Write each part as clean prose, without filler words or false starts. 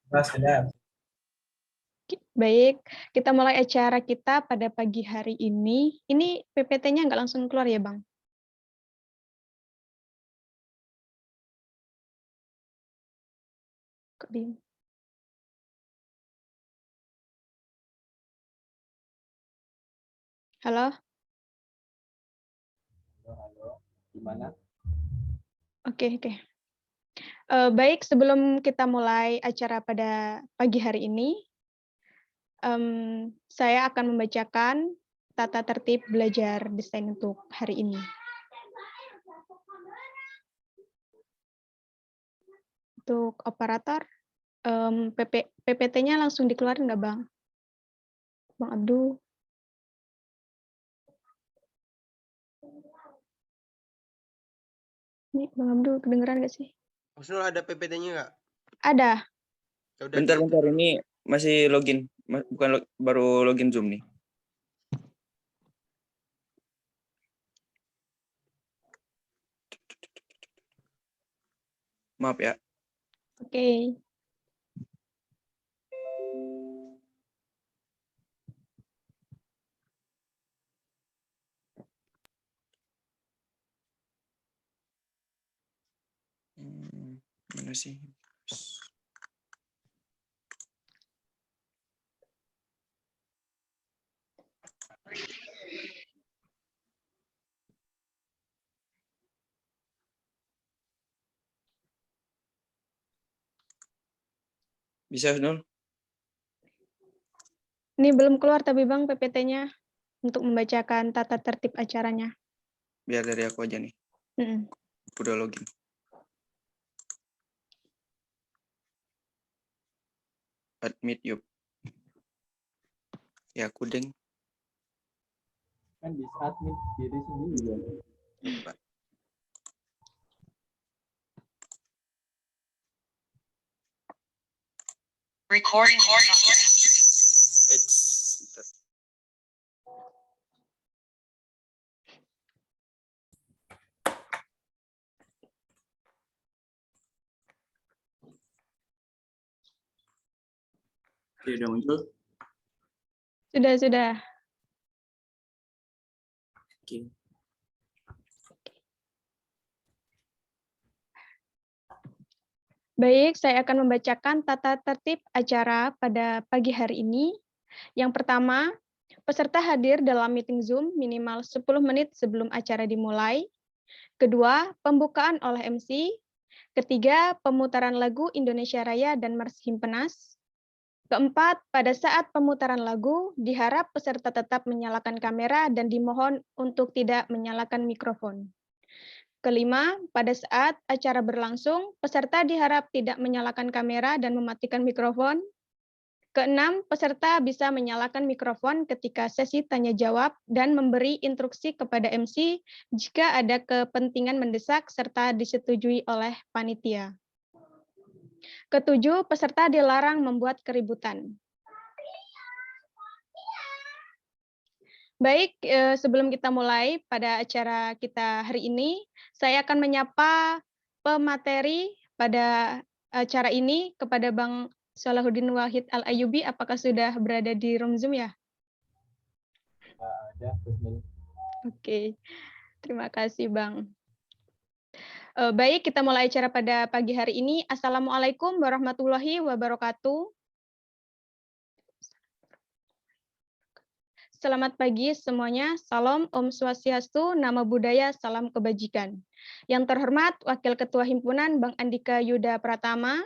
Sudah. Baik, kita mulai acara kita pada pagi hari ini. Ini PPT-nya nggak langsung keluar ya, Bang? Kok diem? Halo? Halo, gimana? Oke. Baik, sebelum kita mulai acara pada pagi hari ini, saya akan membacakan tata tertib belajar desain untuk hari ini. Untuk operator, PPT-nya langsung dikeluarin nggak, Bang? Bang Abdul? Ini Bang Abdul kedengeran nggak sih? Husnul ada PPT-nya nggak? Ada. Bentar, ini masih login, bukan baru login Zoom nih. Maaf ya. Oke. Mana sih? Bisa, Nul? Ini belum keluar tapi Bang PPT-nya untuk membacakan tata tertib acaranya. Biar dari aku aja nih. Udah login. Admit yuk. Ya, aku deng. Kan bisa admit diri sendiri. Lupa. Recording. Sudah muncul? Sudah. Oke. Baik, saya akan membacakan tata tertib acara pada pagi hari ini. Yang pertama, peserta hadir dalam meeting Zoom minimal 10 menit sebelum acara dimulai. Kedua, pembukaan oleh MC. Ketiga, pemutaran lagu Indonesia Raya dan Mars Himpenas. Keempat, pada saat pemutaran lagu, diharap peserta tetap menyalakan kamera dan dimohon untuk tidak menyalakan mikrofon. Kelima, pada saat acara berlangsung, peserta diharap tidak menyalakan kamera dan mematikan mikrofon. Keenam, peserta bisa menyalakan mikrofon ketika sesi tanya jawab dan memberi instruksi kepada MC jika ada kepentingan mendesak serta disetujui oleh panitia. Ketujuh, peserta dilarang membuat keributan. Baik, sebelum kita mulai pada acara kita hari ini, saya akan menyapa pemateri pada acara ini kepada Bang Salahuddin Wahid Al-Ayyubi. Apakah sudah berada di room Zoom ya? Ada. Oke, terima kasih Bang. Baik, kita mulai acara pada pagi hari ini. Assalamualaikum warahmatullahi wabarakatuh. Selamat pagi semuanya, salam Om Swastiastu, Nama Budaya, Salam Kebajikan. Yang terhormat Wakil Ketua Himpunan Bang Andika Yuda Pratama,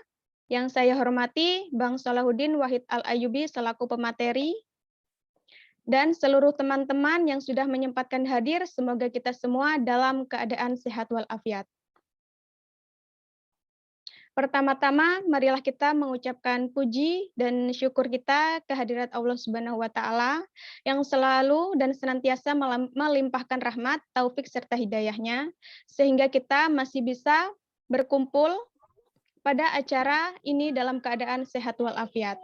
yang saya hormati Bang Salahuddin Wahid Al-Ayyubi selaku pemateri, dan seluruh teman-teman yang sudah menyempatkan hadir, semoga kita semua dalam keadaan sehat walafiat. Pertama-tama, marilah kita mengucapkan puji dan syukur kita kehadirat Allah Subhanahu wa Ta'ala yang selalu dan senantiasa melimpahkan rahmat, taufik, serta hidayahnya, sehingga kita masih bisa berkumpul pada acara ini dalam keadaan sehat walafiat.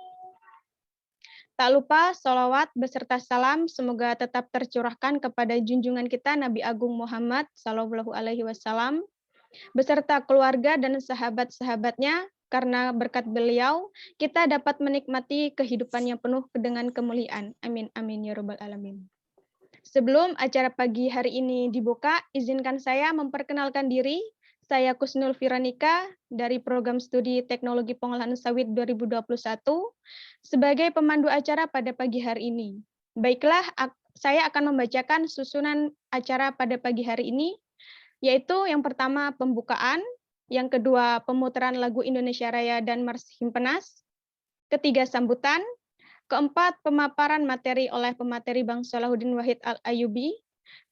Tak lupa sholawat beserta salam semoga tetap tercurahkan kepada junjungan kita Nabi Agung Muhammad SAW beserta keluarga dan sahabat-sahabatnya karena berkat beliau kita dapat menikmati kehidupan yang penuh dengan kemuliaan. Amin, amin, ya Rabbal Alamin. Sebelum acara pagi hari ini dibuka, izinkan saya memperkenalkan diri. Saya Kusnul Firanika dari Program Studi Teknologi Pengolahan Sawit 2021 sebagai pemandu acara pada pagi hari ini. Baiklah, saya akan membacakan susunan acara pada pagi hari ini, yaitu yang pertama pembukaan, yang kedua pemutaran lagu Indonesia Raya dan Mars Himpenas, ketiga sambutan, keempat pemaparan materi oleh pemateri Bang Salahuddin Wahid Al-Ayyubi,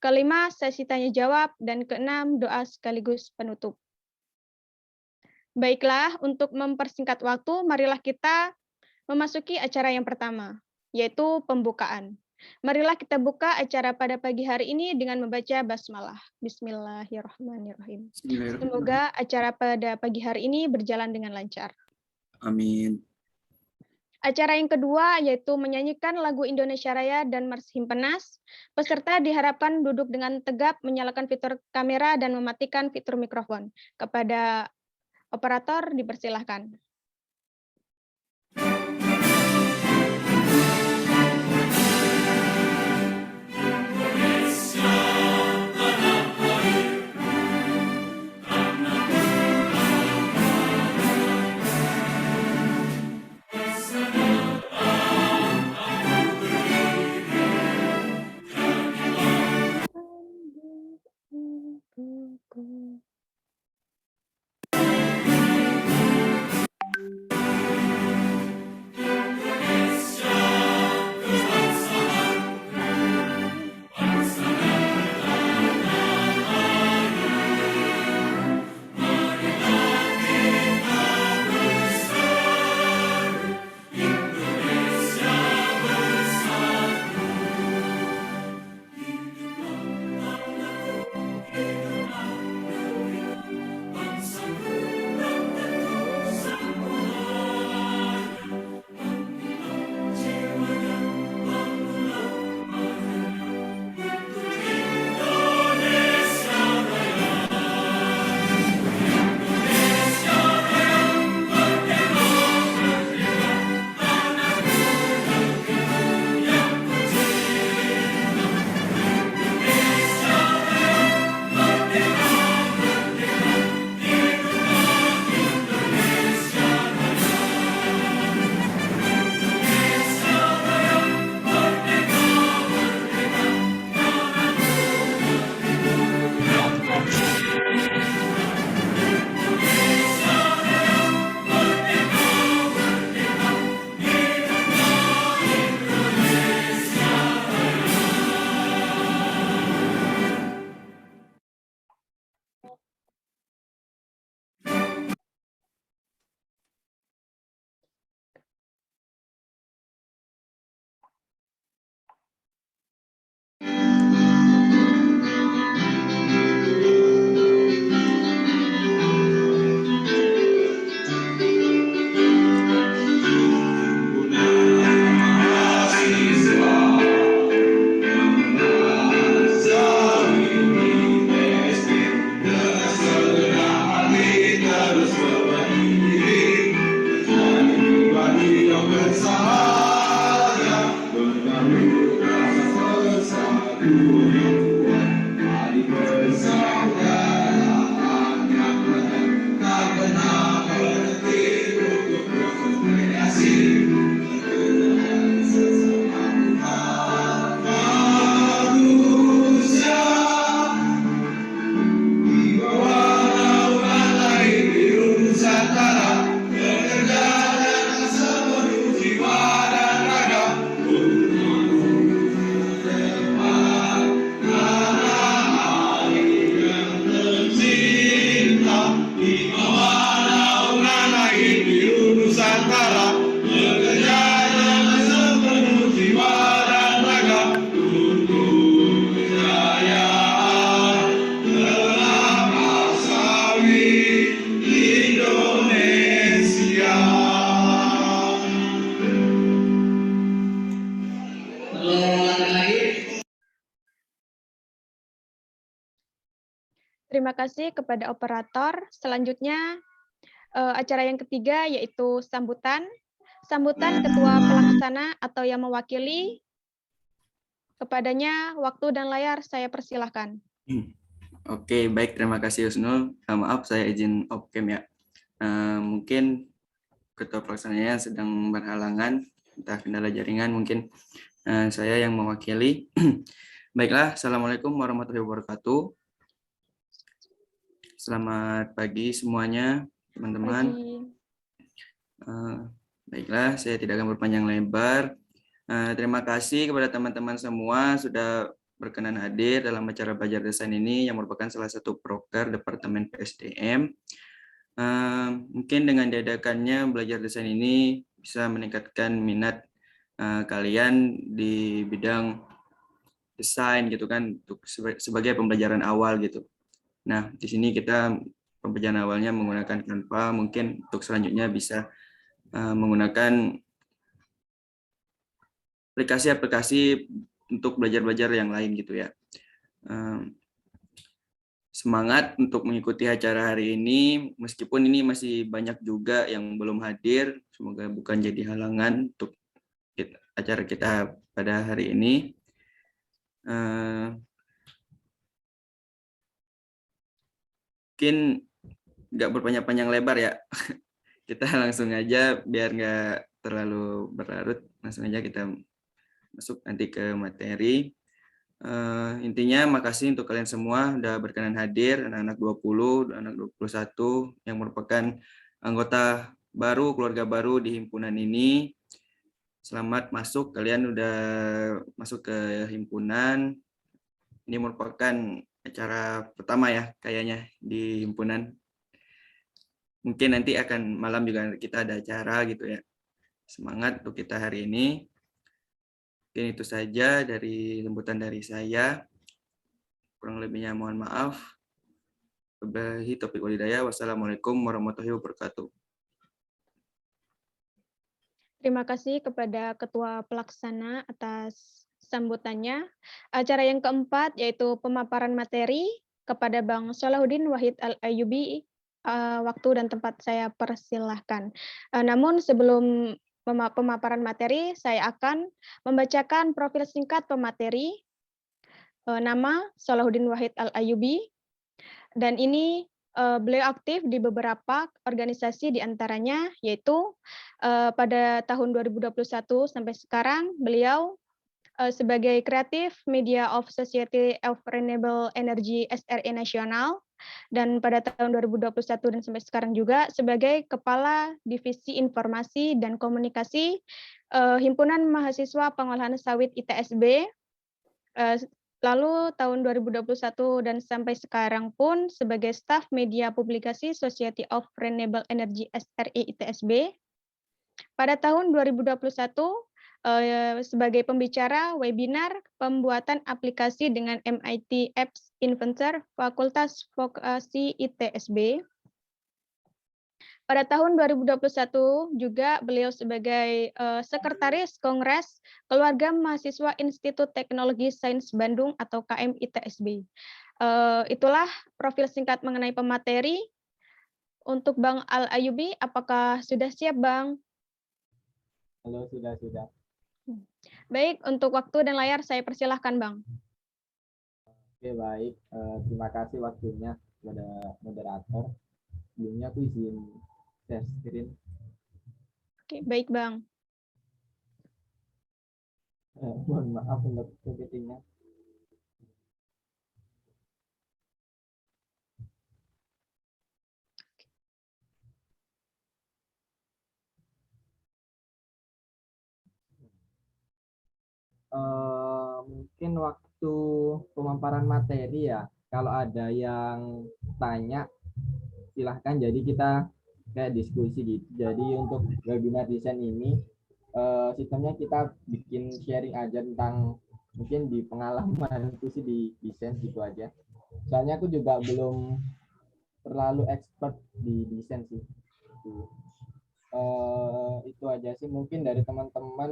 kelima sesi tanya jawab, dan keenam doa sekaligus penutup. Baiklah, untuk mempersingkat waktu, marilah kita memasuki acara yang pertama, yaitu pembukaan. Marilah kita buka acara pada pagi hari ini dengan membaca basmalah. Bismillahirrahmanirrahim. Semoga acara pada pagi hari ini berjalan dengan lancar. Amin. Acara yang kedua yaitu menyanyikan lagu Indonesia Raya dan Mars Himpenas. Peserta diharapkan duduk dengan tegap, menyalakan fitur kamera dan mematikan fitur mikrofon. Kepada operator dipersilahkan. Terima kasih kepada operator. Selanjutnya acara yang ketiga yaitu sambutan. Sambutan ketua pelaksana atau yang mewakili, kepadanya waktu dan layar saya persilahkan. Oke, baik, terima kasih Husnul. Maaf, saya izin off cam ya. Mungkin ketua pelaksananya sedang berhalangan, entah kendala jaringan, mungkin saya yang mewakili. Baiklah, Assalamualaikum warahmatullahi wabarakatuh. Selamat pagi semuanya, teman-teman. Baiklah, saya tidak akan berpanjang lebar. Terima kasih kepada teman-teman semua sudah berkenan hadir dalam acara Belajar Desain ini yang merupakan salah satu proker Departemen PSDM. Mungkin dengan diadakannya Belajar Desain ini bisa meningkatkan minat kalian di bidang desain gitu kan, untuk sebagai pembelajaran awal gitu. Nah, di sini kita pembelajaran awalnya menggunakan Canva, mungkin untuk selanjutnya bisa menggunakan aplikasi-aplikasi untuk belajar-belajar yang lain gitu ya. Semangat untuk mengikuti acara hari ini, meskipun ini masih banyak juga yang belum hadir, semoga bukan jadi halangan untuk acara kita pada hari ini. Mungkin nggak berpanjang-panjang lebar ya, kita langsung aja biar nggak terlalu berlarut, langsung aja kita masuk nanti ke materi. Intinya makasih untuk kalian semua udah berkenan hadir, anak-anak 20, anak 21 yang merupakan anggota baru, keluarga baru di himpunan ini. Selamat masuk, kalian udah masuk ke himpunan. Ini merupakan acara pertama ya kayaknya di himpunan. Mungkin nanti akan malam juga kita ada acara gitu ya. Semangat untuk kita hari ini. Mungkin itu saja dari sambutan dari saya. Kurang lebihnya mohon maaf. Wabillahi taufiq wal hidayah. Wassalamualaikum warahmatullahi wabarakatuh. Terima kasih kepada Ketua Pelaksana atas sambutannya. Acara yang keempat yaitu pemaparan materi kepada Bang Salahuddin Wahid Al-Ayyubi. Waktu dan tempat saya persilahkan. Namun sebelum pemaparan materi, saya akan membacakan profil singkat pemateri. Nama Salahuddin Wahid Al-Ayyubi, dan ini beliau aktif di beberapa organisasi, diantaranya yaitu pada tahun 2021 sampai sekarang beliau sebagai Creative Media of Society of Renewable Energy SRE Nasional, dan pada tahun 2021 dan sampai sekarang juga sebagai Kepala Divisi Informasi dan Komunikasi Himpunan Mahasiswa Pengolahan Sawit ITSB. Lalu tahun 2021 dan sampai sekarang pun sebagai staf media publikasi Society of Renewable Energy SRE ITSB. Pada tahun 2021 sebagai pembicara webinar pembuatan aplikasi dengan MIT Apps Inventor Fakultas Vokasi ITSB. Pada tahun 2021 juga beliau sebagai Sekretaris Kongres Keluarga Mahasiswa Institut Teknologi Sains Bandung atau KM ITSB. Itulah profil singkat mengenai pemateri. Untuk Bang Al-Ayyubi, apakah sudah siap, Bang? Halo, sudah. Baik, untuk waktu dan layar saya persilahkan, Bang. Oke, baik. Terima kasih waktunya kepada moderator. Sebelumnya aku izin share screen. Oke, baik, Bang. Mohon maaf untuk PPT-nya. Mungkin waktu pemaparan materi ya, kalau ada yang tanya silahkan, jadi kita kayak diskusi gitu. Jadi untuk webinar desain ini sistemnya kita bikin sharing aja tentang mungkin di pengalaman itu sih di desain gitu aja. Soalnya aku juga belum terlalu expert di desain sih. Itu aja sih mungkin dari teman-teman.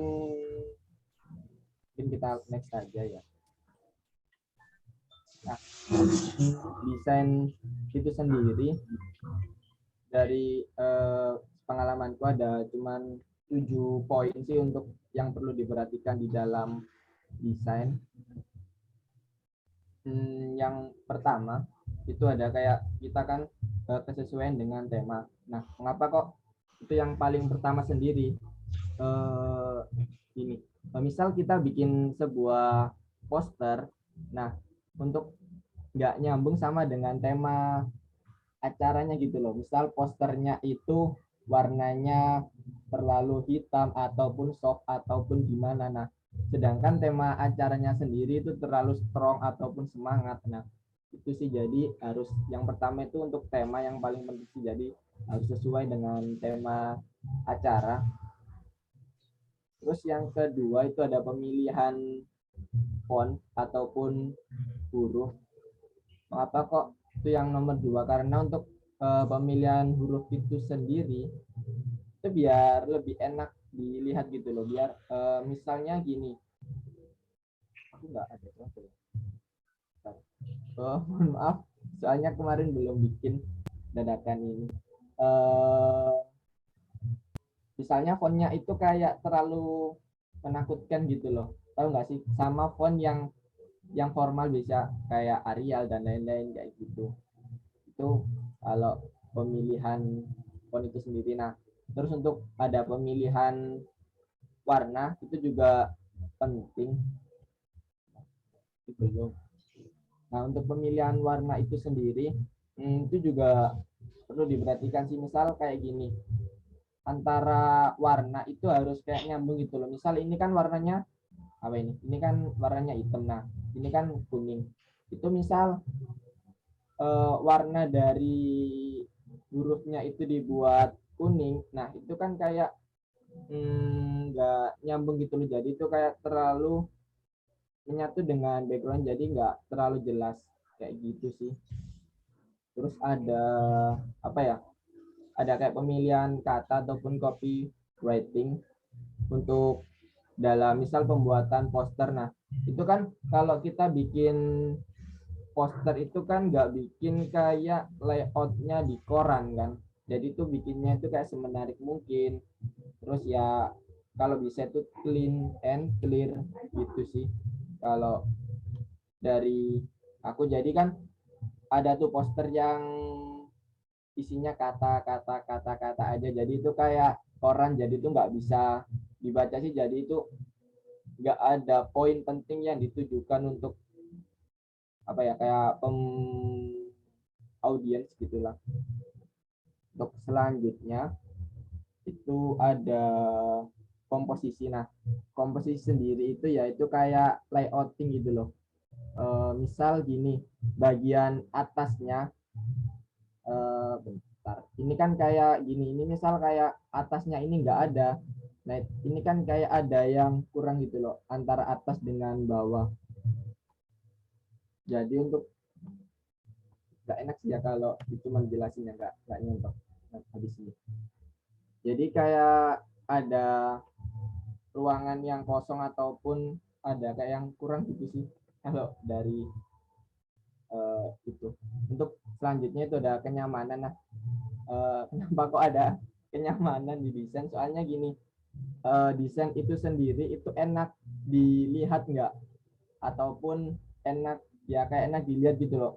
Mungkin kita next aja ya. Nah, desain itu sendiri dari pengalamanku ada cuman 7 poin sih untuk yang perlu diperhatikan di dalam desain. Yang pertama itu ada kayak kita kan kesesuaian dengan tema. Nah, mengapa kok itu yang paling pertama sendiri? Ini, misal kita bikin sebuah poster, nah untuk nggak nyambung sama dengan tema acaranya gitu loh. Misal posternya itu warnanya terlalu hitam ataupun soft ataupun gimana. Nah, sedangkan tema acaranya sendiri itu terlalu strong ataupun semangat. Nah, itu sih jadi harus yang pertama itu untuk tema yang paling penting sih, jadi harus sesuai dengan tema acara. Terus yang kedua itu ada pemilihan font ataupun huruf. Mengapa kok itu yang nomor 2? Karena untuk pemilihan huruf itu sendiri itu biar lebih enak dilihat gitu loh. Biar misalnya gini, aku nggak ada trouble. Mohon maaf, soalnya kemarin belum bikin dadakan ini. Misalnya fontnya itu kayak terlalu menakutkan gitu loh. Tahu nggak sih? Sama font yang formal bisa kayak Arial dan lain-lain kayak gitu. Itu kalau pemilihan font itu sendiri. Nah, terus untuk ada pemilihan warna itu juga penting. Nah, untuk pemilihan warna itu sendiri itu juga perlu diperhatikan sih. Misal kayak gini, antara warna itu harus kayak nyambung gitu loh. Misal ini kan warnanya apa ini? Ini kan warnanya hitam. Nah, ini kan kuning. Itu misal warna dari hurufnya itu dibuat kuning. Nah, itu kan kayak nggak nyambung gitu loh. Jadi itu kayak terlalu menyatu dengan background, jadi nggak terlalu jelas kayak gitu sih. Terus ada apa ya? Ada kayak pemilihan kata ataupun copywriting untuk dalam misal pembuatan poster. Nah, itu kan kalau kita bikin poster itu kan nggak bikin kayak layoutnya di koran kan. Jadi itu bikinnya itu kayak semenarik mungkin. Terus ya kalau bisa itu clean and clear gitu sih. Kalau dari aku, jadi kan ada tuh poster yang isinya kata aja, jadi itu kayak koran, jadi itu nggak bisa dibaca sih, jadi itu nggak ada poin penting yang ditujukan untuk apa ya, kayak audiens gitulah. Untuk selanjutnya itu ada komposisi. Nah, komposisi sendiri itu ya itu kayak layouting gitu loh. Misal gini, bagian atasnya bentar. Ini kan kayak gini, ini misal kayak atasnya ini nggak ada. Nah, ini kan kayak ada yang kurang gitu loh antara atas dengan bawah. Jadi untuk nggak enak sih ya kalau itu menjelasinnya nggak nyontok habis ini. Jadi kayak ada ruangan yang kosong ataupun ada kayak yang kurang gitu sih kalau dari itu. Untuk selanjutnya itu ada kenyamanan. Nah, kenapa kok ada kenyamanan di desain? Soalnya gini, desain itu sendiri itu enak dilihat nggak, ataupun enak ya kayak enak dilihat gitu loh.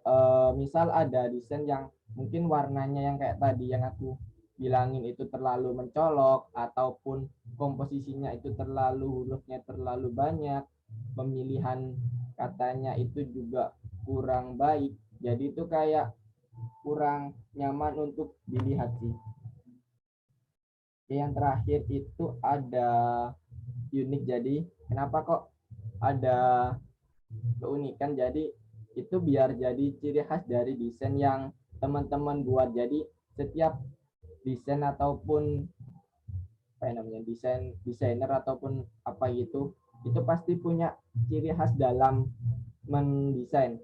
Misal ada desain yang mungkin warnanya yang kayak tadi yang aku bilangin itu terlalu mencolok, ataupun komposisinya itu terlalu, hurufnya terlalu banyak, pemilihan katanya itu juga kurang baik, jadi itu kayak kurang nyaman untuk dilihat sih. Yang terakhir itu ada unik. Jadi kenapa kok ada keunikan? Jadi itu biar jadi ciri khas dari desain yang teman-teman buat. Jadi setiap desain ataupun apa ya namanya, desainer ataupun apa gitu, itu pasti punya ciri khas dalam mendesain.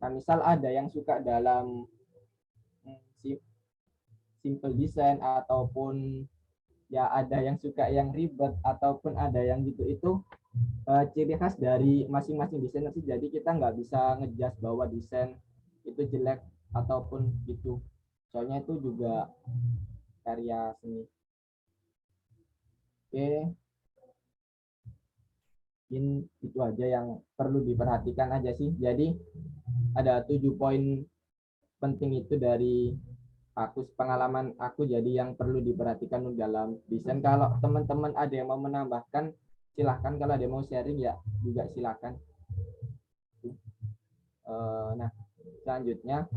Nah, misal ada yang suka dalam simple design, ataupun ya ada yang suka yang ribet, ataupun ada yang gitu, itu ciri khas dari masing-masing desainer sih. Jadi kita nggak bisa ngejudge bahwa desain itu jelek ataupun gitu. soalnya itu juga karya seni. Oke, mungkin itu aja yang perlu diperhatikan aja sih. Jadi ada 7 poin penting itu dari pengalaman aku, jadi yang perlu diperhatikan dalam desain. Kalau teman-teman ada yang mau menambahkan silahkan, kalau ada yang mau sharing ya juga silahkan. Nah selanjutnya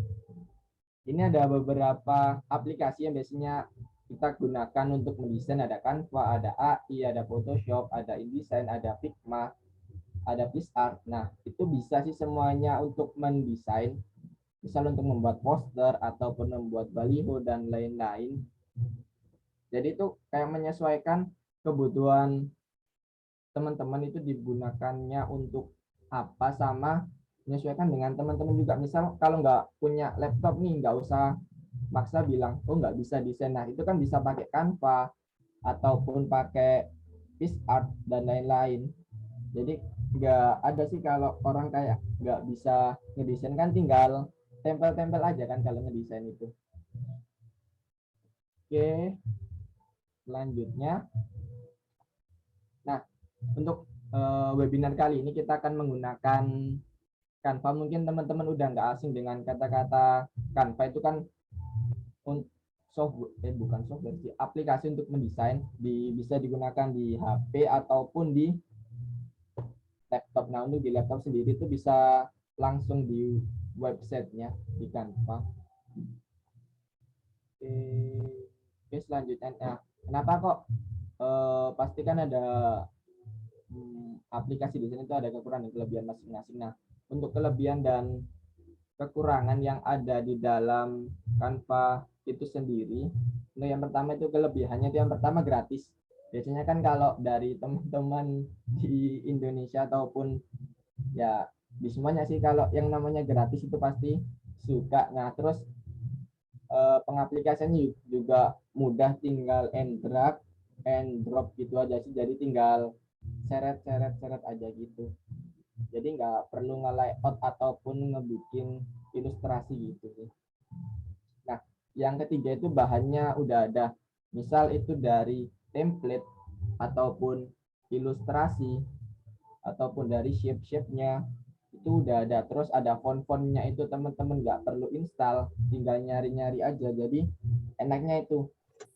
ini ada beberapa aplikasi yang biasanya kita gunakan untuk mendesain. Ada Canva, ada AI, ada Photoshop, ada InDesign, ada Figma, ada PixArt. Nah itu bisa sih semuanya untuk mendesain, misal untuk membuat poster ataupun membuat baliho dan lain-lain. Jadi itu kayak menyesuaikan kebutuhan teman-teman itu digunakannya untuk apa, sama menyesuaikan dengan teman-teman juga. Misal kalau nggak punya laptop nih, nggak usah maksa bilang oh nggak bisa desain. Nah itu kan bisa pakai Canva ataupun pakai PixArt dan lain-lain. Jadi nggak ada sih kalau orang kayak nggak bisa ngedesain, kan tinggal tempel-tempel aja kan kalau ngedesain itu. Oke, selanjutnya. Nah, untuk webinar kali ini kita akan menggunakan Canva. Mungkin teman-teman udah nggak asing dengan kata-kata Canva. Itu kan software, bukan software sih, aplikasi untuk mendesain, bisa digunakan di HP ataupun di laptop. Nah, untuk di laptop sendiri itu bisa langsung di websitenya di Canva. Oke, selanjutnya. Nah, kenapa kok pastikan ada aplikasi di sini itu ada kekurangan dan kelebihan masing-masing. Nah, untuk kelebihan dan kekurangan yang ada di dalam Canva itu sendiri, nah yang pertama itu kelebihannya itu yang pertama gratis. Biasanya kan kalau dari teman-teman di Indonesia ataupun ya di semuanya sih, kalau yang namanya gratis itu pasti suka. Nah, terus pengaplikasiannya juga mudah, tinggal and drop gitu aja sih. Jadi tinggal seret aja gitu. Jadi nggak perlu nge-layout ataupun ngebikin ilustrasi gitu sih. Nah, yang ketiga itu bahannya udah ada. Misal itu dari template ataupun ilustrasi ataupun dari shape-nya itu udah ada. Terus ada font-fontnya itu teman-teman nggak perlu install, tinggal nyari-nyari aja. Jadi enaknya itu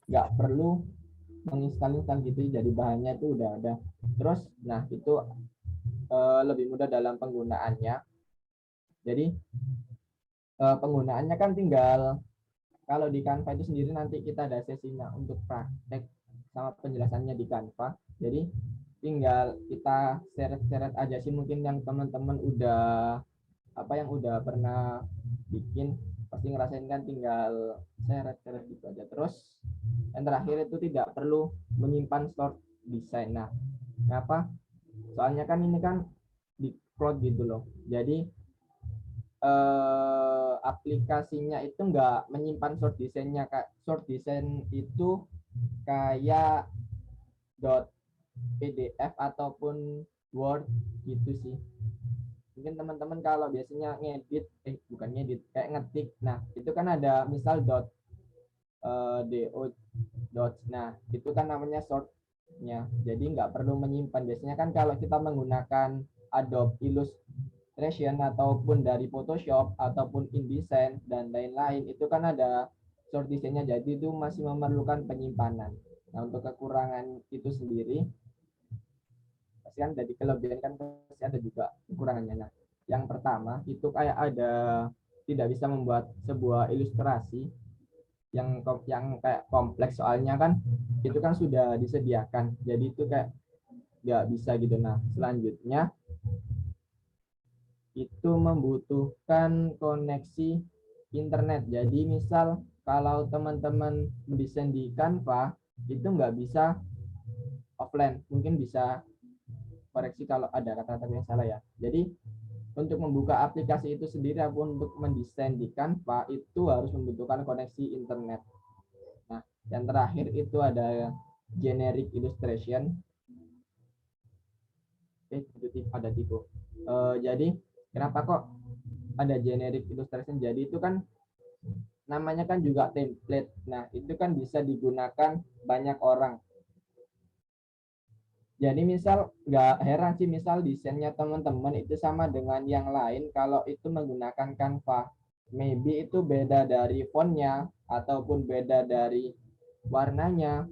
nggak perlu menginstal gitu, jadi bahannya itu udah ada. Terus nah itu lebih mudah dalam penggunaannya. Jadi penggunaannya kan tinggal, kalau di Canva itu sendiri nanti kita ada sesinya untuk praktek sama penjelasannya di Canva. Jadi tinggal kita seret-seret aja sih. Mungkin yang teman-teman udah yang udah pernah bikin pasti ngerasain kan, tinggal seret-seret gitu aja. Terus yang terakhir itu tidak perlu menyimpan source desain. Nah, kenapa? Soalnya kan ini kan di cloud gitu loh. Jadi aplikasinya itu nggak menyimpan source desainnya. Source design itu kayak .pdf ataupun Word gitu sih. Mungkin teman-teman kalau biasanya ngedit, bukan ngedit, kayak ngetik. Nah, itu kan ada misal .do. Nah, itu kan namanya source-nya. Jadi nggak perlu menyimpan. Biasanya kan kalau kita menggunakan Adobe Illustrator ataupun dari Photoshop ataupun InDesign dan lain-lain, itu kan ada source desainnya, jadi itu masih memerlukan penyimpanan. Nah, untuk kekurangan itu sendiri pasti kan dari kelebihan kan pasti ada juga kekurangannya. Nah, yang pertama itu kayak ada tidak bisa membuat sebuah ilustrasi yang kayak kompleks, soalnya kan itu kan sudah disediakan, jadi itu kayak nggak bisa gitu. Nah, selanjutnya itu membutuhkan koneksi internet. Jadi misal kalau teman-teman mendesain di Canva itu nggak bisa offline, mungkin bisa koreksi kalau ada kata-kata yang salah ya. Jadi untuk membuka aplikasi itu sendiri ataupun untuk mendesain di Canva itu harus membutuhkan koneksi internet. Nah, yang terakhir itu ada generic illustration. Itu ada tipe. Jadi kenapa kok ada generic illustration? Jadi itu kan namanya kan juga template. Nah, itu kan bisa digunakan banyak orang. Jadi misal nggak heran sih misal desainnya teman-teman itu sama dengan yang lain kalau itu menggunakan Canva. Maybe itu beda dari fontnya ataupun beda dari warnanya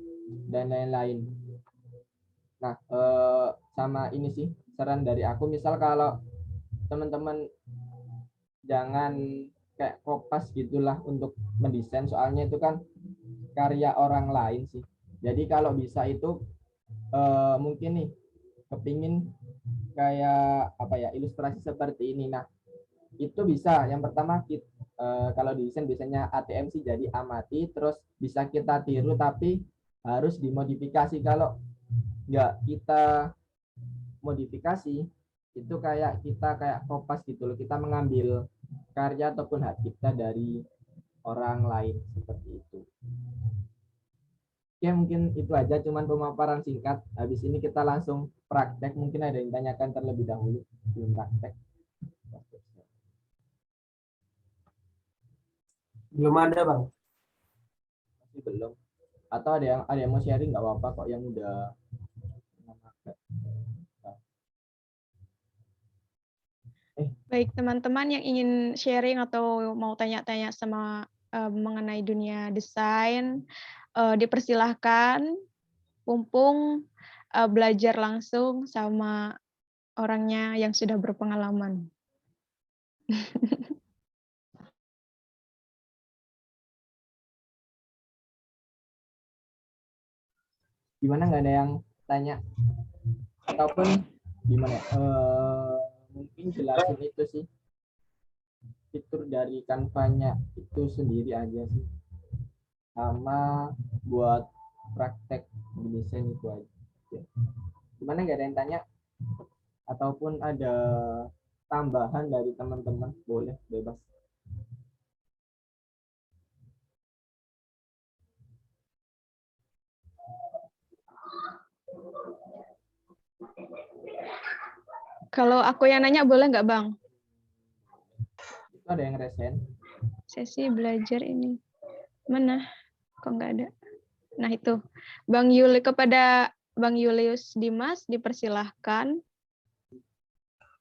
dan lain-lain. Nah, sama ini sih saran dari aku misal kalau teman-teman jangan kayak kopas gitulah untuk mendesain soalnya itu kan karya orang lain sih. Jadi kalau bisa itu mungkin nih kepingin kayak apa ya ilustrasi seperti ini. Nah itu bisa yang pertama kita, kalau di desain biasanya ATM sih jadi amati terus bisa kita tiru tapi harus dimodifikasi. Kalau nggak kita modifikasi itu kayak kita kayak kopas gitu loh, kita mengambil karya ataupun hak cipta dari orang lain seperti itu. Oke, mungkin itu aja cuman pemaparan singkat. Habis ini kita langsung praktek. Mungkin ada yang tanyakan terlebih dahulu sebelum praktek. Belum ada, Bang. Masih belum. Atau ada yang mau sharing nggak apa-apa kok yang udah. Baik, teman-teman yang ingin sharing atau mau tanya-tanya sama mengenai dunia desain, dipersilahkan. Mumpung belajar langsung sama orangnya yang sudah berpengalaman. Gimana nggak ada yang tanya? Ataupun gimana? Mungkin jelasin itu sih. Fitur dari Canva-nya itu sendiri aja sih. Sama buat praktek desain itu aja. Gimana nggak ada yang tanya? Ataupun ada tambahan dari teman-teman? Boleh, bebas. Kalau aku yang nanya boleh nggak, Bang? Itu ada yang resen. Sesi belajar ini. Mana? Kok nggak ada? Nah itu. Bang Yuli, kepada Bang Julius Dimas dipersilahkan.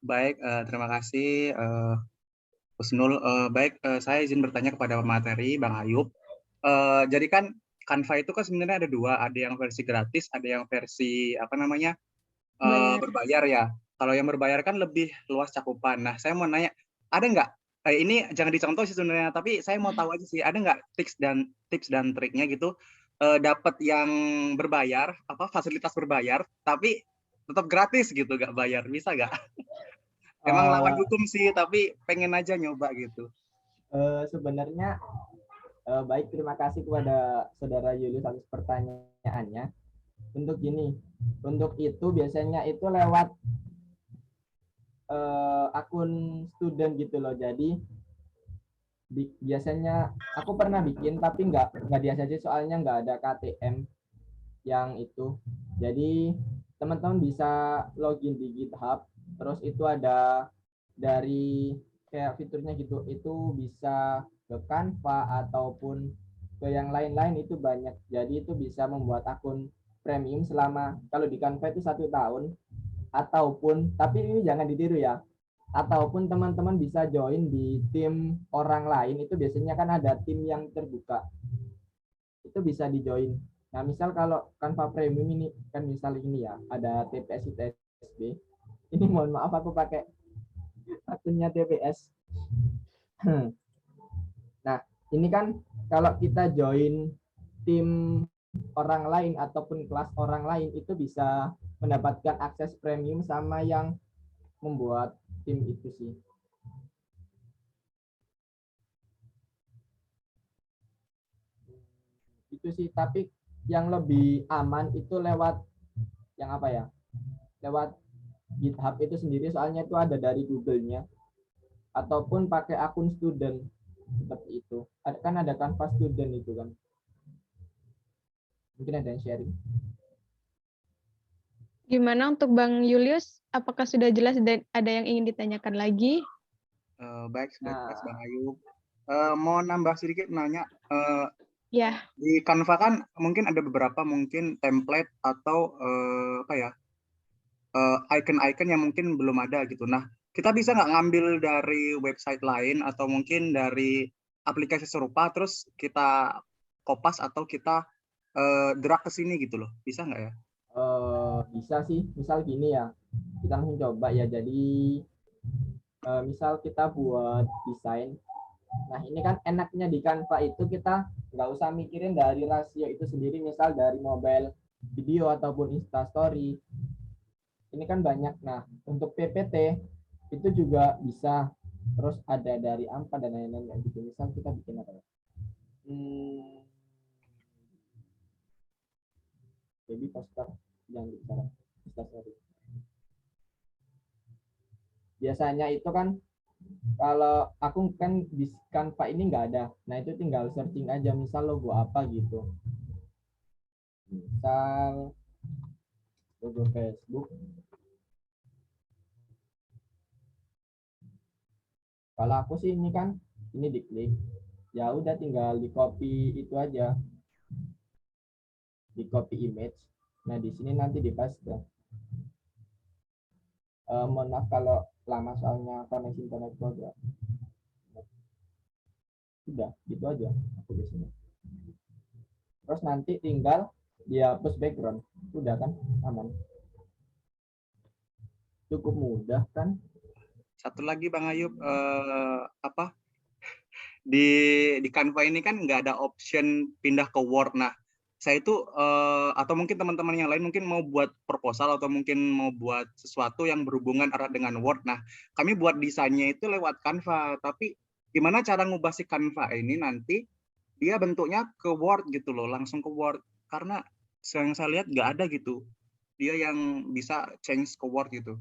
Baik, terima kasih Husnul. Baik, saya izin bertanya kepada materi Bang Ayub. Jadi kan Canva itu kan sebenarnya ada dua, ada yang versi gratis, ada yang versi apa namanya berbayar ya. Kalau yang berbayar kan lebih luas cakupan. Nah, saya mau nanya, ada nggak? Ini jangan dicontoh sih sebenarnya, tapi saya mau tahu aja sih, ada nggak tips dan triknya gitu, dapat yang berbayar, apa fasilitas berbayar, tapi tetap gratis gitu, nggak bayar, bisa nggak? Emang lawan hukum sih, tapi pengen aja nyoba gitu. Sebenarnya baik, terima kasih kepada Saudara Julius atas pertanyaannya. Untuk gini, untuk itu biasanya itu lewat akun student gitu loh. Jadi biasanya aku pernah bikin tapi nggak biasa sih soalnya nggak ada KTM yang itu. Jadi teman-teman bisa login di GitHub, terus itu ada dari kayak fiturnya gitu, itu bisa ke Canva ataupun ke yang lain-lain itu banyak. Jadi itu bisa membuat akun premium selama kalau di Canva itu 1 tahun ataupun tapi ini jangan ditiru ya. Ataupun teman-teman bisa join di tim orang lain itu biasanya kan ada tim yang terbuka. Itu bisa di join. Nah, misal kalau Canva Premium ini kan misal ini ya, ada TPS ITSB. Ini mohon maaf aku pakai akunnya TPS. Nah, ini kan kalau kita join tim orang lain ataupun kelas orang lain itu bisa mendapatkan akses premium sama yang membuat tim itu sih. Itu sih, tapi yang lebih aman itu lewat yang apa ya? Lewat GitHub itu sendiri soalnya itu ada dari Google-nya ataupun pakai akun student seperti itu. Kan ada Canva student itu kan. Mungkin ada yang sharing. Gimana untuk Bang Julius? Apakah sudah jelas dan ada yang ingin ditanyakan lagi? Baik, sudah jelas Bang Ayub. Mau nambah sedikit nanya. Ya, Di Canva kan mungkin ada beberapa mungkin template atau apa ya, icon-icon yang mungkin belum ada gitu. Nah, kita bisa nggak ngambil dari website lain atau mungkin dari aplikasi serupa terus kita kopas atau kita drag ke sini gitu loh. Bisa nggak ya? Bisa sih, misal gini ya, kita langsung coba ya. Jadi misal kita buat desain. Nah, ini kan enaknya di Canva itu kita nggak usah mikirin dari rasio itu sendiri, misal dari mobile video ataupun Instastory. Ini kan banyak. Nah, untuk PPT itu juga bisa. Terus ada dari AMPA dan lain-lain gitu. Misal kita bikin apa ya? Jadi poster yang bicara Instastory. Biasanya itu kan kalau aku kan di Canva ini nggak ada. Nah, itu tinggal searching aja misal logo apa gitu. Misal logo Facebook. Kalau aku sih ini kan ini diklik. Ya udah tinggal di copy itu aja. Di copy image. Nah, di sini nanti di paste. Mohon maaf kalau lama soalnya koneksi internet juga. Udah, gitu aja aku di sini. Terus nanti tinggal dihapus background. Udah kan, aman. Cukup mudah kan? Satu lagi Bang Ayub, apa di Canva ini kan nggak ada option pindah ke Word. Nah, saya itu atau mungkin teman-teman yang lain mungkin mau buat proposal atau mungkin mau buat sesuatu yang berhubungan erat dengan Word. Nah, kami buat desainnya itu lewat Canva, tapi gimana cara ngubah si Canva ini nanti dia bentuknya ke Word gitu loh, langsung ke Word. Karena yang saya lihat nggak ada gitu, dia yang bisa change ke Word gitu.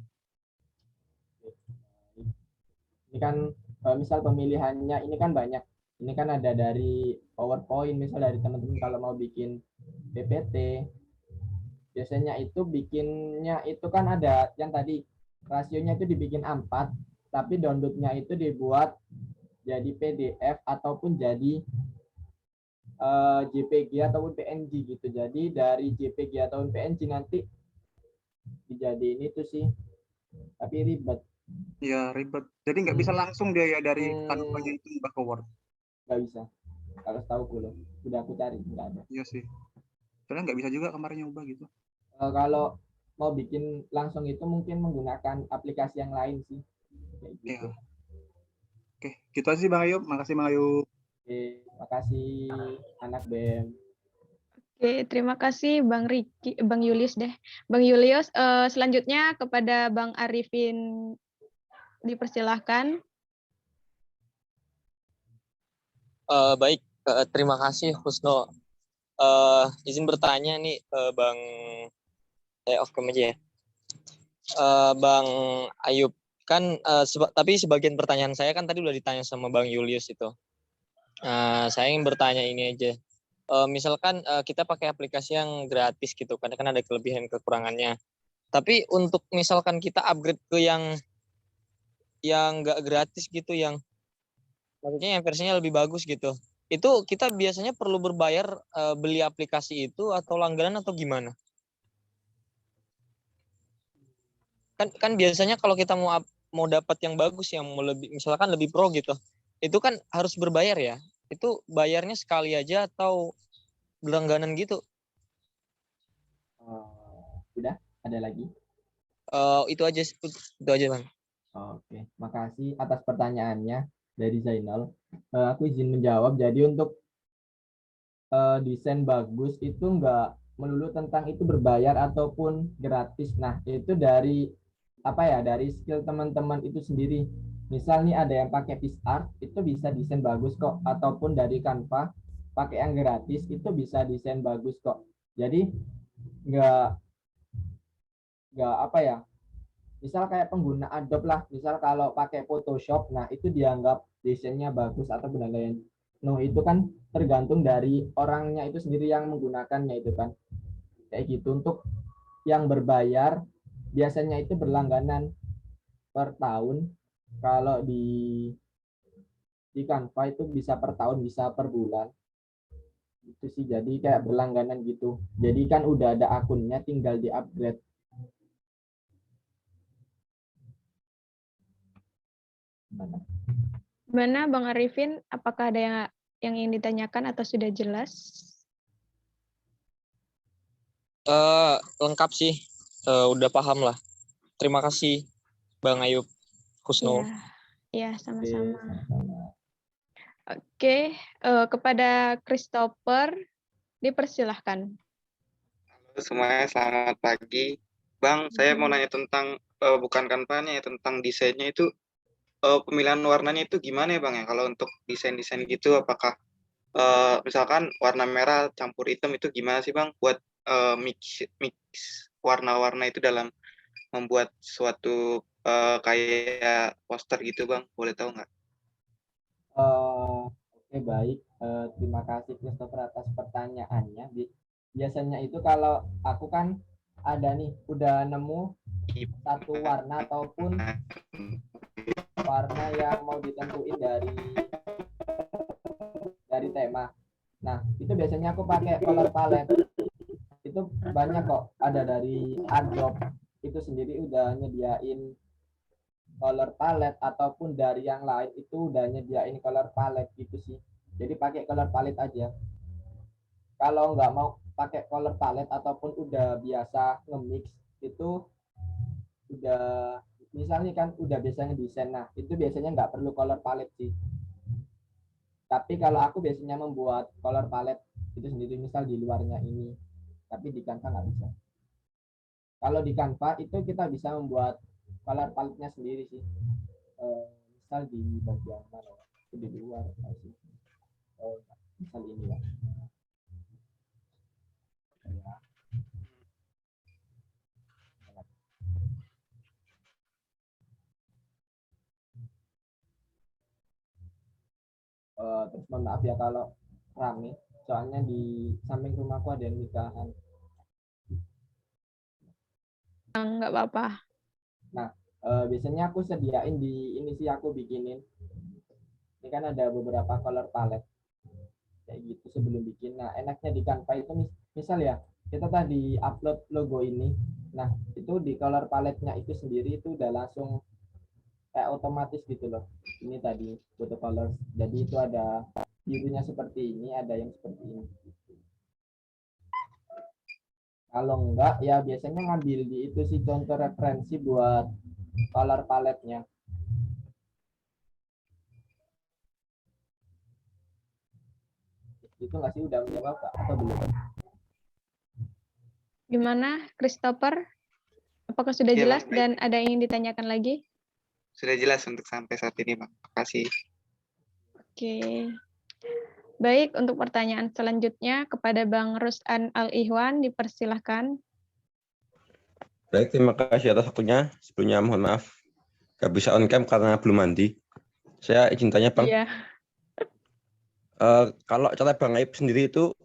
Ini kan misal pemilihannya ini kan banyak. Ini kan ada dari PowerPoint, misal dari teman-teman kalau mau bikin PPT. Biasanya itu bikinnya itu kan ada yang tadi rasionya itu dibikin A4, tapi downloadnya itu dibuat jadi PDF ataupun jadi JPG ataupun PNG gitu. Jadi dari JPG ataupun PNG nanti dijadiin itu sih, tapi ribet. Ya ribet. Jadi nggak bisa langsung dia ya dari Canva-nya itu ubah ke Word. Nggak bisa. Kalau tahu gue loh, udah aku cari nggak ada. Iya sih. Soalnya nggak bisa juga kemarin nyoba gitu. Kalau mau bikin langsung itu mungkin menggunakan aplikasi yang lain sih. Kayak gitu. Iya. Oke, gitu aja sih Bang Ayub. Makasih Bang Ayub. Oke, makasih anak BEM. oke, terima kasih Bang Riki, Bang Julius deh. Bang Julius, selanjutnya kepada Bang Arifin dipersilahkan. Baik, terima kasih Husno. Izin bertanya nih Bang, off cam aja ya. Bang Ayub, kan tapi sebagian pertanyaan saya kan tadi udah ditanya sama Bang Julius itu. Saya ingin bertanya ini aja. Misalkan kita pakai aplikasi yang gratis gitu, kan ada kelebihan kekurangannya. Tapi untuk misalkan kita upgrade ke yang nggak gratis gitu, yang maksudnya yang versinya lebih bagus gitu, itu kita biasanya perlu berbayar beli aplikasi itu atau langganan atau gimana? Kan biasanya kalau kita mau dapat yang bagus, yang mau lebih, misalkan lebih pro gitu, itu kan harus berbayar ya. Itu bayarnya sekali aja atau berlangganan gitu? Udah, ada lagi? Itu aja Bang. Oke, makasih atas pertanyaannya dari Zainal. Aku izin menjawab. Jadi untuk desain bagus itu enggak melulu tentang itu berbayar ataupun gratis. Nah, itu dari apa ya? Dari skill teman-teman itu sendiri. Misal nih ada yang pakai PixArt itu bisa desain bagus kok, ataupun dari Canva pakai yang gratis itu bisa desain bagus kok. Jadi enggak apa ya? Misal kayak pengguna Adobe lah, misal kalau pakai Photoshop, nah itu dianggap desainnya bagus atau lain-lain. No, itu kan tergantung dari orangnya itu sendiri yang menggunakannya itu kan. Kayak gitu. Untuk yang berbayar biasanya itu berlangganan per tahun. Kalau di di Canva itu bisa per tahun, bisa per bulan. Itu sih, jadi kayak berlangganan gitu. Jadi kan udah ada akunnya, tinggal di-upgrade. Gimana Bang Arifin, apakah ada yang ingin ditanyakan atau sudah jelas? Lengkap sih, udah paham lah. Terima kasih Bang Ayub, Husnul. Ya, Oke, sama-sama. sama-sama. Oke, kepada Christopher, dipersilahkan. Halo semuanya, selamat pagi. Bang, saya mau nanya tentang, bukan kampanye, tentang desainnya itu, pemilihan warnanya itu gimana ya Bang ya? Kalau untuk desain-desain gitu, apakah misalkan warna merah campur hitam itu gimana sih Bang buat mix warna-warna itu dalam membuat suatu kayak poster gitu Bang? Boleh tahu nggak? Oke, baik. Terima kasih Christopher atas pertanyaannya. Biasanya itu kalau aku kan ada nih, udah nemu satu warna ataupun warna yang mau ditentuin dari tema. Nah, itu biasanya aku pakai color palette. Itu banyak kok, ada dari Adobe itu sendiri udah nyediain color palette, ataupun dari yang lain itu udah nyediain color palette gitu sih. Jadi pakai color palette aja. Kalau nggak mau pakai color palette ataupun udah biasa nge-mix, itu udah misalnya kan udah biasa ngedesain, nah itu biasanya nggak perlu color palette sih. Tapi kalau aku biasanya membuat color palette itu sendiri, misal di luarnya ini, tapi di Canva nggak bisa. Kalau di Canva itu kita bisa membuat color palette-nya sendiri sih. Misal di bagian mana ya? Itu di luar sih. Misal ini ya. Terus mohon maaf ya kalau rame, soalnya di samping rumahku ada yang nikahan. Nggak apa-apa. Nah, biasanya aku sediain di ini sih, aku bikinin. Ini kan ada beberapa color palette kayak gitu sebelum bikin. Nah, enaknya di Canva itu misal ya, kita tadi upload logo ini. Nah, itu di color palette-nya itu sendiri itu udah langsung kayak otomatis gitu loh. Ini tadi photo colors. Jadi itu ada birunya seperti ini, ada yang seperti ini. Kalau enggak ya biasanya ngambil di itu sih contoh referensi buat color palette-nya. Itu nggak sih, udah menjawab atau belum? Gimana, Christopher? Apakah sudah Iya, jelas Bang, baik. dan ada yang ingin ditanyakan lagi? Sudah jelas untuk sampai saat ini Bang. Terima kasih. Oke. Baik, untuk pertanyaan selanjutnya kepada Bang Rusdan Al-Ihwan, dipersilahkan. Baik, terima kasih atas waktunya. Sebelumnya mohon maaf, nggak bisa on cam karena belum mandi. Saya izin tanya Bang, Iya. kalau cara Bang Aib sendiri itu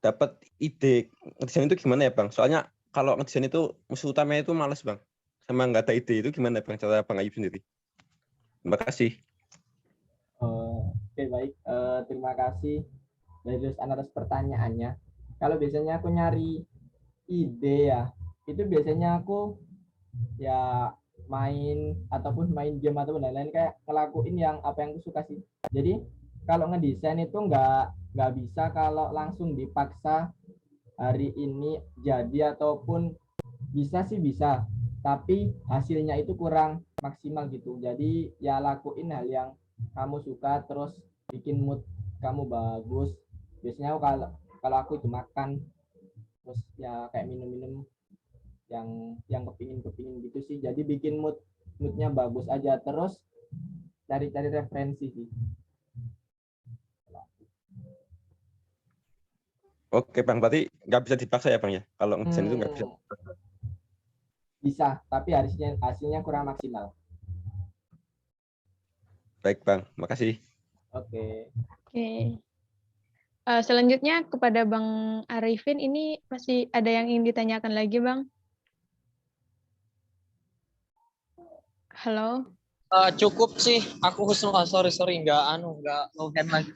dapat ide ngedesain itu gimana ya Bang? Soalnya kalau ngedesain itu musuh utamanya itu males Bang. Sama nggak ada ide itu gimana Bang cara Bang Aib sendiri? Terima kasih. Oke, baik. Terima kasih dari atas pertanyaannya. Kalau biasanya aku nyari ide ya, itu biasanya aku ya main ataupun main game ataupun lain-lain, kayak ngelakuin yang apa yang aku suka sih. Jadi kalau ngedesain itu nggak bisa kalau langsung dipaksa hari ini jadi, ataupun bisa sih bisa, tapi hasilnya itu kurang maksimal gitu. Jadi ya lakuin hal yang kamu suka, terus bikin mood kamu bagus. Biasanya kalau aku itu makan, terus ya kayak minum-minum yang kepingin gitu sih. Jadi bikin moodnya bagus aja, terus cari-cari referensi sih. Oke Bang, berarti nggak bisa dipaksa ya Bang ya? Kalau ngedesain itu nggak bisa. Bisa, tapi hasilnya kurang maksimal. Baik Bang, makasih. Oke. Oke. Selanjutnya kepada Bang Arifin, ini masih ada yang ingin ditanyakan lagi, Bang? Halo? Cukup sih. Aku sorry nggak login lagi.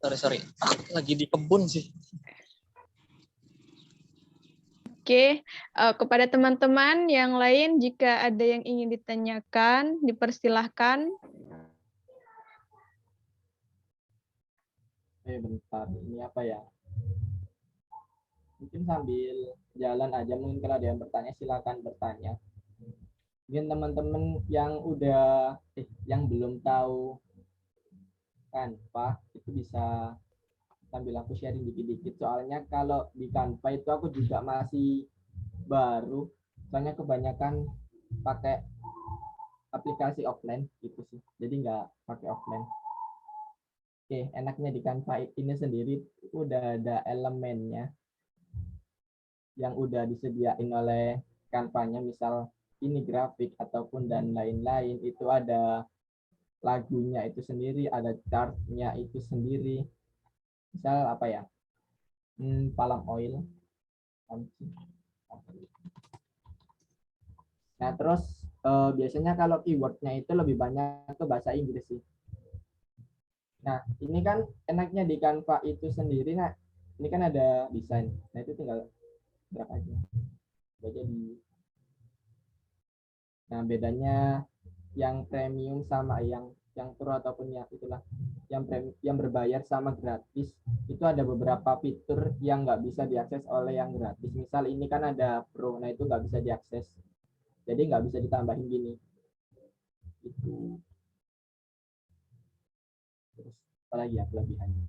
Sorry. Aku lagi di kebun sih. Oke, kepada teman-teman yang lain jika ada yang ingin ditanyakan, dipersilahkan. Bentar, ini apa ya? Mungkin sambil jalan aja, mungkin kalau ada yang bertanya silakan bertanya. Mungkin teman-teman yang yang belum tahu Canva itu bisa sambil aku sharing dikit-dikit. Soalnya kalau di Canva itu aku juga masih baru. Soalnya kebanyakan pakai aplikasi offline gitu sih. Jadi nggak pakai offline. Oke, enaknya di Canva ini sendiri udah ada elemennya yang udah disediain oleh Canva-nya, misal ini grafik ataupun dan lain-lain, itu ada lagunya itu sendiri, ada chart-nya itu sendiri. Misal apa ya? Palm oil. Nah, terus biasanya kalau keyword-nya itu lebih banyak ke bahasa Inggris sih. Nah, ini kan enaknya di Canva itu sendiri. Nah, ini kan ada desain. Nah, itu tinggal drag aja. Jadi, nah bedanya yang premium sama yang pro ataupun yang itulah yang berbayar sama gratis itu ada beberapa fitur yang nggak bisa diakses oleh yang gratis. Misal ini kan ada pro, nah itu nggak bisa diakses. Jadi nggak bisa ditambahin gini. Itu. Terus apa lagi ya kelebihannya?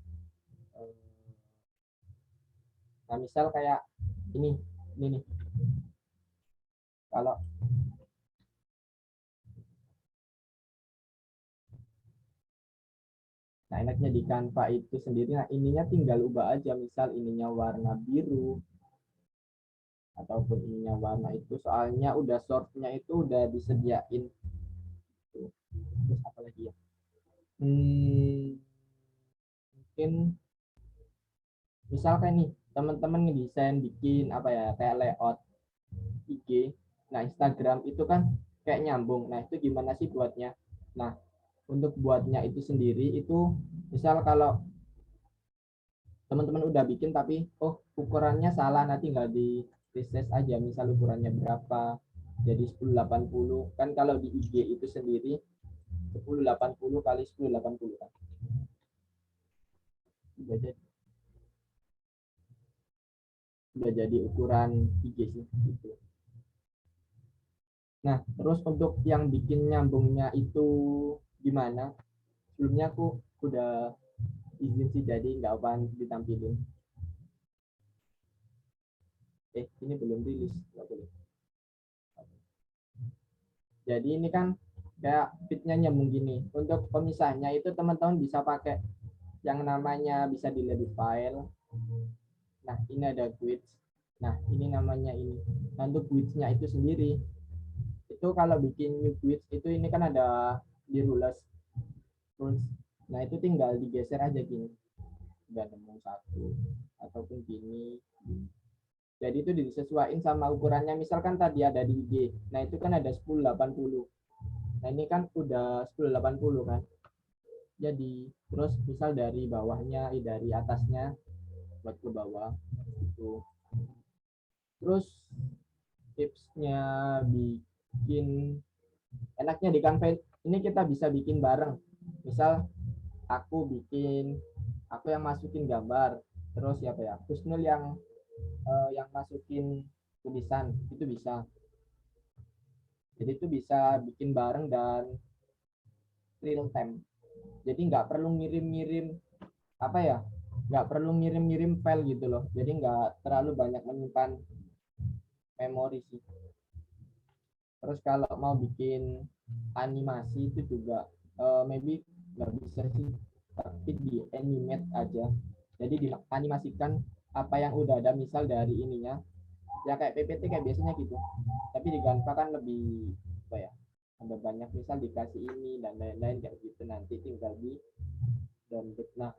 Nah misal kayak ini nih. Kalau nah enaknya di Canva itu sendiri, nah ininya tinggal ubah aja, misal ininya warna biru ataupun ininya warna itu, soalnya udah source-nya itu udah disediain. Terus apa lagi ya? Mungkin misalkan nih teman-teman ngedesain bikin apa ya kayak layout IG, nah Instagram itu kan kayak nyambung. Nah itu gimana sih buatnya? Nah untuk buatnya itu sendiri itu misal kalau teman-teman udah bikin tapi ukurannya salah, nanti tinggal di resize aja, misal ukurannya berapa, jadi 1080 kan. Kalau di IG itu sendiri 1080 kali 1080 kan udah jadi ukuran IG sih gitu. Nah terus untuk yang bikin nyambungnya itu gimana, sebelumnya aku udah izin sih, jadi nggak apa ditampilin. Ini belum rilis, nggak boleh. Jadi ini kan kayak fitnya nyambung gini. Untuk pemisahnya itu teman-teman bisa pakai yang namanya, bisa dilihat di file. Nah ini ada grids. Nah ini namanya ini. Nah untuk gridsnya itu sendiri, itu kalau bikin new grids itu ini kan ada di rules. Nah itu tinggal digeser aja gini. Udah nemu satu ataupun gini. Jadi itu disesuaikan sama ukurannya. Misalkan tadi ada di IG. Nah itu kan ada 1080. Nah ini kan udah 1080 kan. Jadi terus misal dari bawahnya, dari atasnya buat ke bawah itu. Terus tipsnya bikin enaknya di Canva ini kita bisa bikin bareng. Misal aku yang masukin gambar, terus siapa ya Husnul yang masukin tulisan, itu bisa. Jadi itu bisa bikin bareng dan real time. Jadi nggak perlu ngirim-ngirim nggak perlu ngirim-ngirim file gitu loh. Jadi nggak terlalu banyak menyimpan memori sih. Terus kalau mau bikin animasi itu juga maybe nggak bisa sih, tapi di animate aja. Jadi dianimasikan apa yang udah ada, misal dari ininya ya kayak PPT kayak biasanya gitu. Tapi di Canva kan lebih ada banyak, misal dikasih ini dan lain-lain kayak gitu, nanti tinggal di download. Nah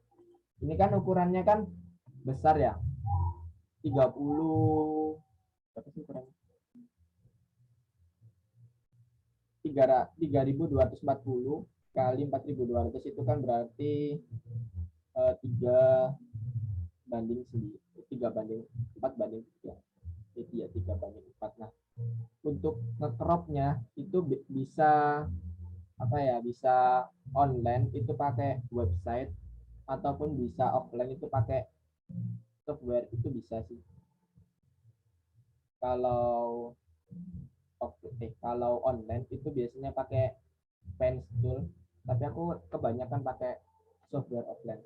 ini kan ukurannya kan besar ya, 30 berapa sih ukurannya, 3.240 kali 4.200 itu kan berarti 3 banding 4 banding 3. Jadi ya 3 banding 4. Nah, untuk ngecropnya itu bisa bisa online itu pakai website ataupun bisa offline itu pakai software, itu bisa sih. Kalau online itu biasanya pakai Pen Tool, tapi aku kebanyakan pakai software offline.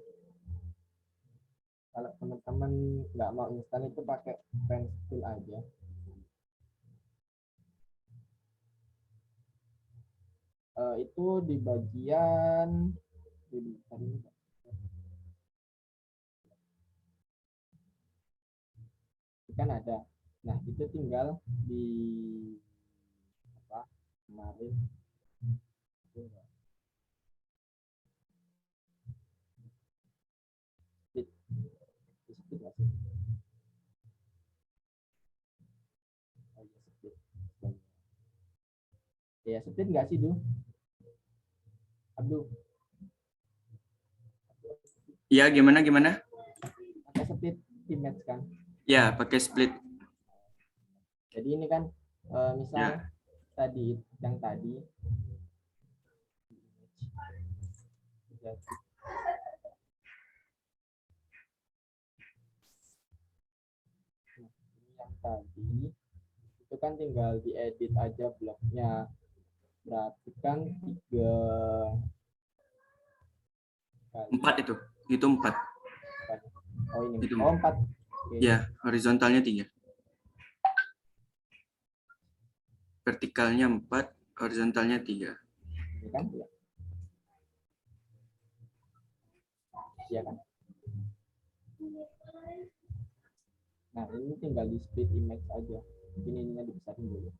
Kalau teman-teman nggak mau instan itu pakai Pen Tool aja. Itu di bagian kan ada. Nah, itu tinggal di kemarin ya split nggak sih, Abdul? Ya, gimana? Pakai split image kan? Ya, pakai split. Jadi ini kan misal yang tadi itu kan tinggal diedit aja bloknya. Berarti kan 4 itu 4. Oh ini Itu 4. Okay. Ya, horizontalnya 3. Vertikalnya 4, horizontalnya 3. Ini kan ya. Iya kan? Nah, ini tinggal di split image aja. Ininya dibesarin dulu.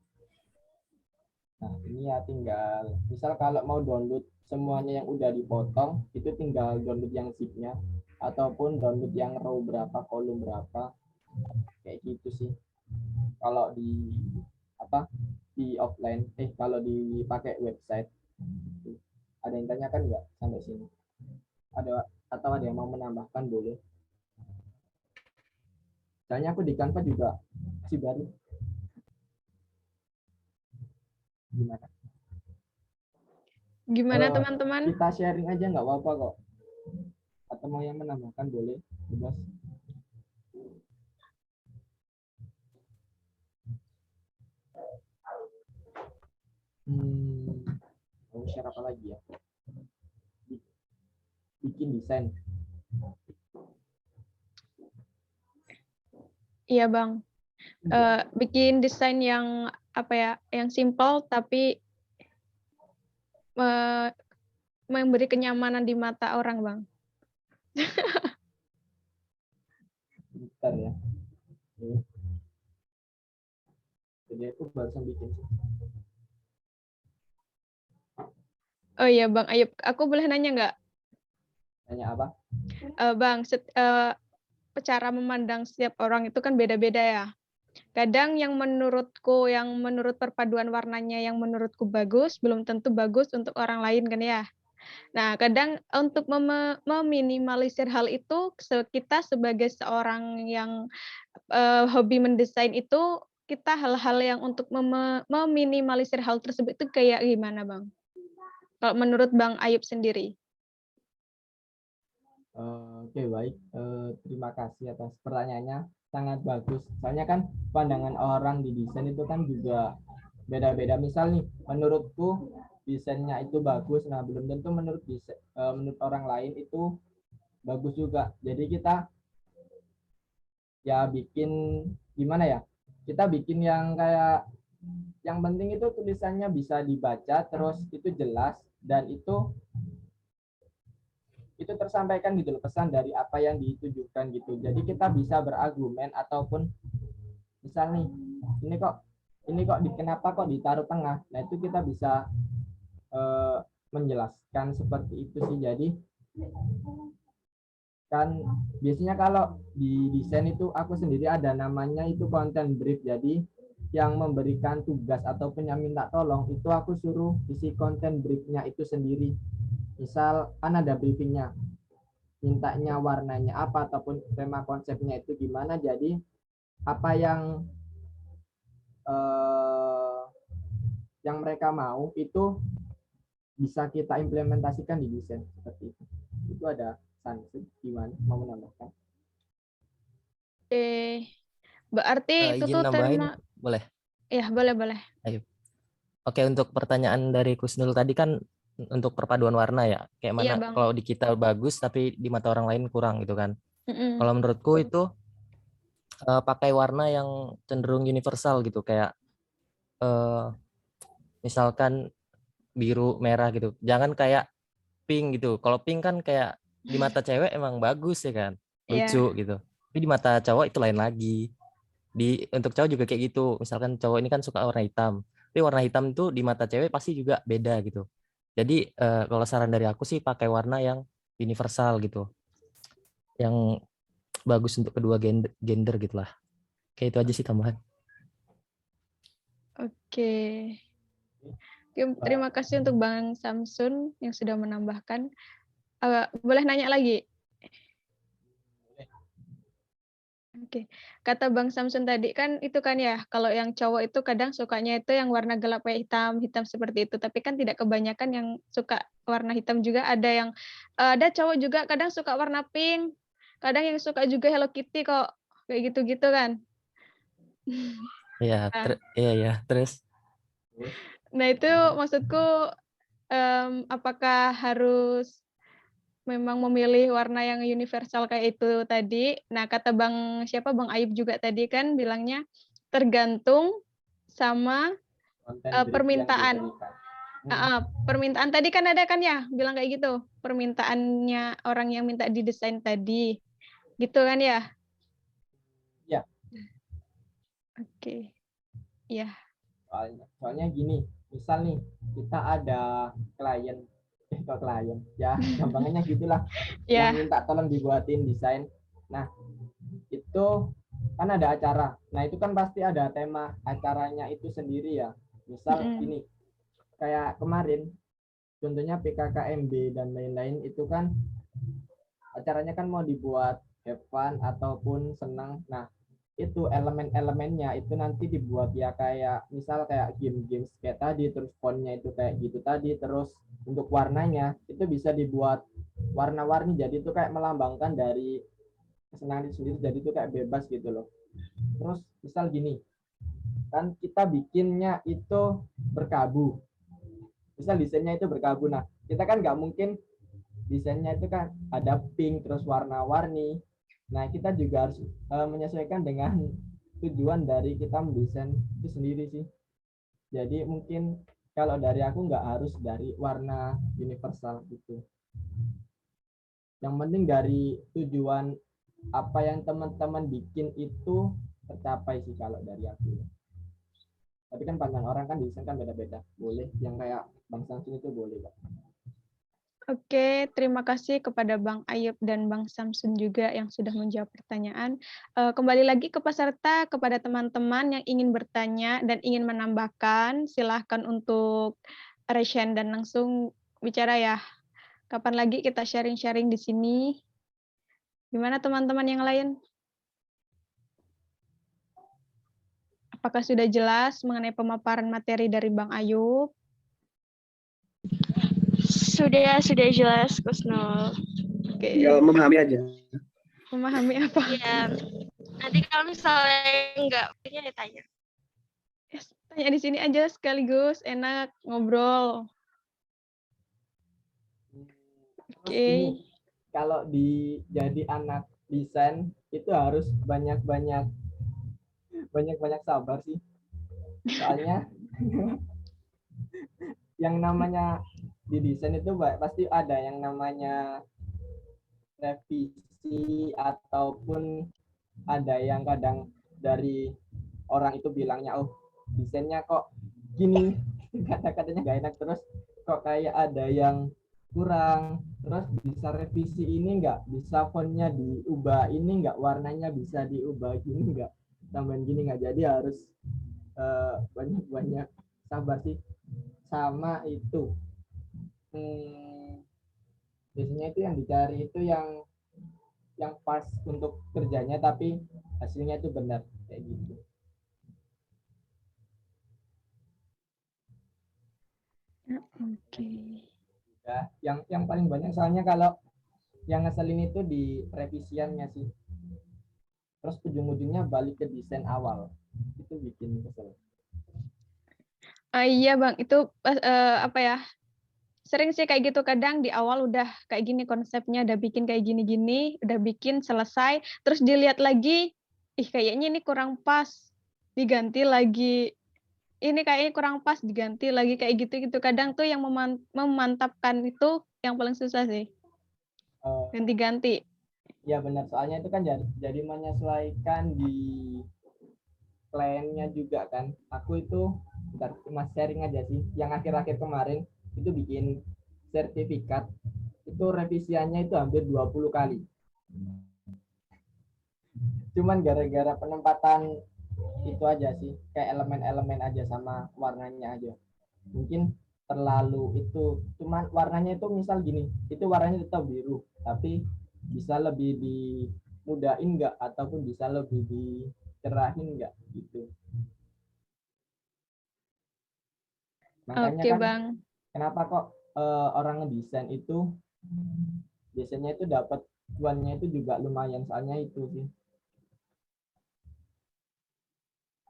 Nah, ini ya tinggal, misal kalau mau download semuanya yang udah dipotong, itu tinggal download yang zip-nya, ataupun download yang row berapa, kolom berapa, kayak gitu sih. Kalau di offline, kalau dipakai website, ada yang tanyakan nggak sampai sini? Atau ada yang mau menambahkan, boleh. Soalnya aku di Canva juga masih baru. Gimana teman-teman? Kita sharing aja nggak apa-apa kok. Atau mau yang menambahkan boleh, bebas. Mau share apa lagi ya? Bikin desain. Iya Bang. Bikin desain yang yang simple tapi memberi kenyamanan di mata orang, Bang. Bentar ya. Jadi aku barusan bikin. Oh iya Bang Ayub, aku boleh nanya nggak? Nanya apa? Bang, cara memandang setiap orang itu kan beda-beda ya. Kadang yang menurut perpaduan warnanya yang menurutku bagus, belum tentu bagus untuk orang lain kan ya. Nah, kadang untuk meminimalisir hal itu, kita sebagai seorang yang hobi mendesain itu, kita hal-hal yang untuk meminimalisir hal tersebut itu kayak gimana, Bang? Kalau menurut Bang Ayub sendiri? Oke, baik. Terima kasih atas pertanyaannya. Sangat bagus. Soalnya kan pandangan orang di desain itu kan juga beda-beda. Misal nih, menurutku desainnya itu bagus. Nah, belum tentu menurut orang lain itu bagus juga. Jadi kita ya bikin gimana ya? Kita bikin yang kayak yang penting itu tulisannya bisa dibaca, terus itu jelas dan itu tersampaikan gitu loh, pesan dari apa yang ditujukan gitu. Jadi kita bisa berargumen ataupun misal nih ini kok kenapa kok ditaruh tengah. Nah, itu kita bisa menjelaskan seperti itu sih. Jadi kan biasanya kalau di desain itu aku sendiri ada namanya itu content brief. Jadi yang memberikan tugas ataupun yang minta tolong itu aku suruh isi konten briefnya itu sendiri. Misal kan ada briefingnya, mintanya warnanya apa ataupun tema konsepnya itu gimana. Jadi apa yang mereka mau itu bisa kita implementasikan di desain seperti itu. Itu ada Sansu gimana mau menambahkan? Oke, berarti itu Izin tuh nambahin, terima. boleh? Ya, boleh. Ayo. Oke, untuk pertanyaan dari Kusnul tadi kan untuk perpaduan warna ya, kayak mana Iya, Bang. kalau di kita bagus tapi di mata orang lain kurang gitu kan. Mm-mm. Kalau menurutku itu pakai warna yang cenderung universal gitu, kayak misalkan biru, merah gitu. Jangan kayak pink gitu. Kalau pink kan kayak di mata cewek emang bagus ya kan, lucu gitu. Tapi di mata cowok itu lain lagi. Untuk cowok juga kayak gitu. Misalkan cowok ini kan suka warna hitam, tapi warna hitam itu di mata cewek pasti juga beda gitu. Jadi kalau saran dari aku sih pakai warna yang universal gitu, yang bagus untuk kedua gender gitulah. Kayak itu aja sih tambahan. Oke, terima kasih untuk Bang Samsun yang sudah menambahkan. Boleh nanya lagi? Oke, kata Bang Samsun tadi kan itu kan ya, kalau yang cowok itu kadang sukanya itu yang warna gelap kayak hitam seperti itu. Tapi kan tidak kebanyakan yang suka warna hitam juga. Ada cowok juga kadang suka warna pink, kadang yang suka juga Hello Kitty kok, kayak gitu-gitu kan. Iya, iya, terus. Nah itu maksudku, apakah harus memang memilih warna yang universal kayak itu tadi? Nah kata Bang Ayub juga tadi kan bilangnya tergantung sama permintaan. Permintaan tadi kan ada kan ya, bilang kayak gitu. Permintaannya orang yang minta didesain tadi, gitu kan ya? Ya. Oke, ya. Soalnya gini, misal nih kita ada klien ya, gampangnya gitulah. Yang minta tolong dibuatin desain. Nah, itu kan ada acara. Nah, itu kan pasti ada tema acaranya itu sendiri ya. Misal gini, kayak kemarin contohnya PKKMB dan lain-lain itu kan acaranya kan mau dibuat have fun ataupun senang. Nah, itu elemen-elemennya itu nanti dibuat ya kayak misal kayak game-games kayak tadi, terus fontnya itu kayak gitu tadi, terus untuk warnanya itu bisa dibuat warna-warni, jadi itu kayak melambangkan dari kesenangan itu sendiri, jadi itu kayak bebas gitu loh. Terus misal gini, kan kita bikinnya itu berkabu, misal desainnya itu berkabu. Nah, kita kan nggak mungkin desainnya itu kan ada pink terus warna-warni. Nah, kita juga harus menyesuaikan dengan tujuan dari kita mendesain itu sendiri sih. Jadi mungkin kalau dari aku nggak harus dari warna universal gitu. Yang penting dari tujuan apa yang teman-teman bikin itu tercapai sih kalau dari aku. Tapi kan pandang orang kan desain kan beda-beda. Boleh yang kayak Bang Samsun itu boleh, Pak. Oke, terima kasih kepada Bang Ayub dan Bang Samsun juga yang sudah menjawab pertanyaan. Kembali lagi ke peserta, kepada teman-teman yang ingin bertanya dan ingin menambahkan, silahkan untuk raise hand dan langsung bicara ya. Kapan lagi kita sharing-sharing di sini? Gimana teman-teman yang lain? Apakah sudah jelas mengenai pemaparan materi dari Bang Ayub? Sudah jelas, Kusnul. Oke. Tinggal memahami aja. Memahami apa? Iya. Nanti kalau misalnya enggak, ya tanya. Tanya di sini aja sekaligus, enak ngobrol. Oke. Kalau jadi anak desain itu harus banyak-banyak sabar sih. Soalnya yang namanya di desain itu pasti ada yang namanya revisi ataupun ada yang kadang dari orang itu bilangnya desainnya kok gini, kata-katanya nggak enak, terus kok kayak ada yang kurang, terus bisa revisi ini nggak, bisa fontnya diubah ini nggak, warnanya bisa diubah gini nggak, tambahan gini nggak. Jadi harus banyak-banyak sabar sih. Sama itu biasanya itu yang dicari itu yang pas untuk kerjanya tapi hasilnya itu benar kayak gitu. Oke. Ya, yang paling banyak soalnya kalau yang ngeselin itu di revisiannya sih. Terus ujung-ujungnya balik ke desain awal. Itu bikin kesel. Iya Bang, itu apa ya? Sering sih kayak gitu, kadang di awal udah kayak gini konsepnya, udah bikin kayak gini-gini, udah bikin selesai, terus dilihat lagi, ih kayaknya ini kurang pas, diganti lagi. Ini kayaknya kurang pas, diganti lagi kayak gitu-gitu. Kadang tuh yang memantapkan itu yang paling susah sih. Ganti-ganti. Ya benar, soalnya itu kan jadi menyesuaikan di kliennya juga kan. Aku itu bentar, cuma sharing aja sih. Yang akhir-akhir kemarin itu bikin sertifikat, itu revisiannya itu hampir 20 kali. Cuman gara-gara penempatan itu aja sih, kayak elemen-elemen aja sama warnanya aja. Mungkin terlalu itu, cuman warnanya itu misal gini, itu warnanya tetap biru, tapi bisa lebih dimudahin nggak, ataupun bisa lebih dicerahin nggak gitu. Makanya Oke, kan Bang. kenapa kok orang ngedesain itu biasanya itu dapat cuannya itu juga lumayan, soalnya itu sih.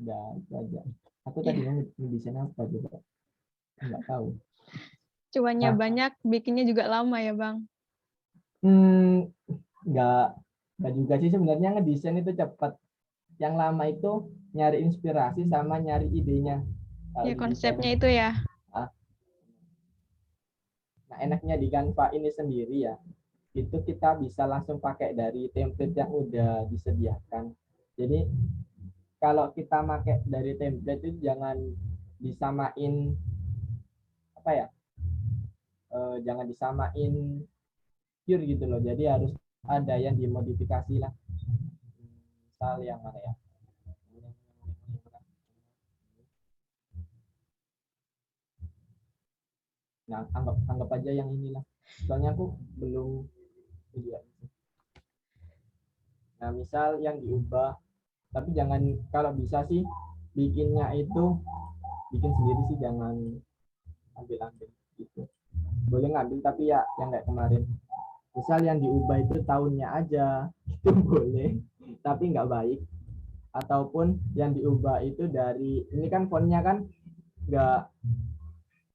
Udah itu aja. Aku tadi mau ngedesain apa juga nggak tahu. Cuannya banyak, bikinnya juga lama ya Bang. Nggak juga sih sebenarnya, ngedesain itu cepat. Yang lama itu nyari inspirasi sama nyari idenya. Ya konsepnya itu ya. Nah enaknya di Canva ini sendiri ya, itu kita bisa langsung pakai dari template yang udah disediakan. Jadi kalau kita pakai dari template itu jangan disamain apa ya, jangan disamain pure gitu loh. Jadi harus ada yang dimodifikasi lah. Misal yang mana ya? Nah, anggap aja yang inilah. Soalnya aku belum lihat. Nah, misal yang diubah, tapi jangan, kalau bisa sih bikinnya itu bikin sendiri sih, jangan ambil-ambil gitu. Boleh ngambil tapi ya yang kayak kemarin. Misal yang diubah itu tahunnya aja, itu boleh, tapi nggak baik. Ataupun yang diubah itu dari, ini kan fontnya kan nggak,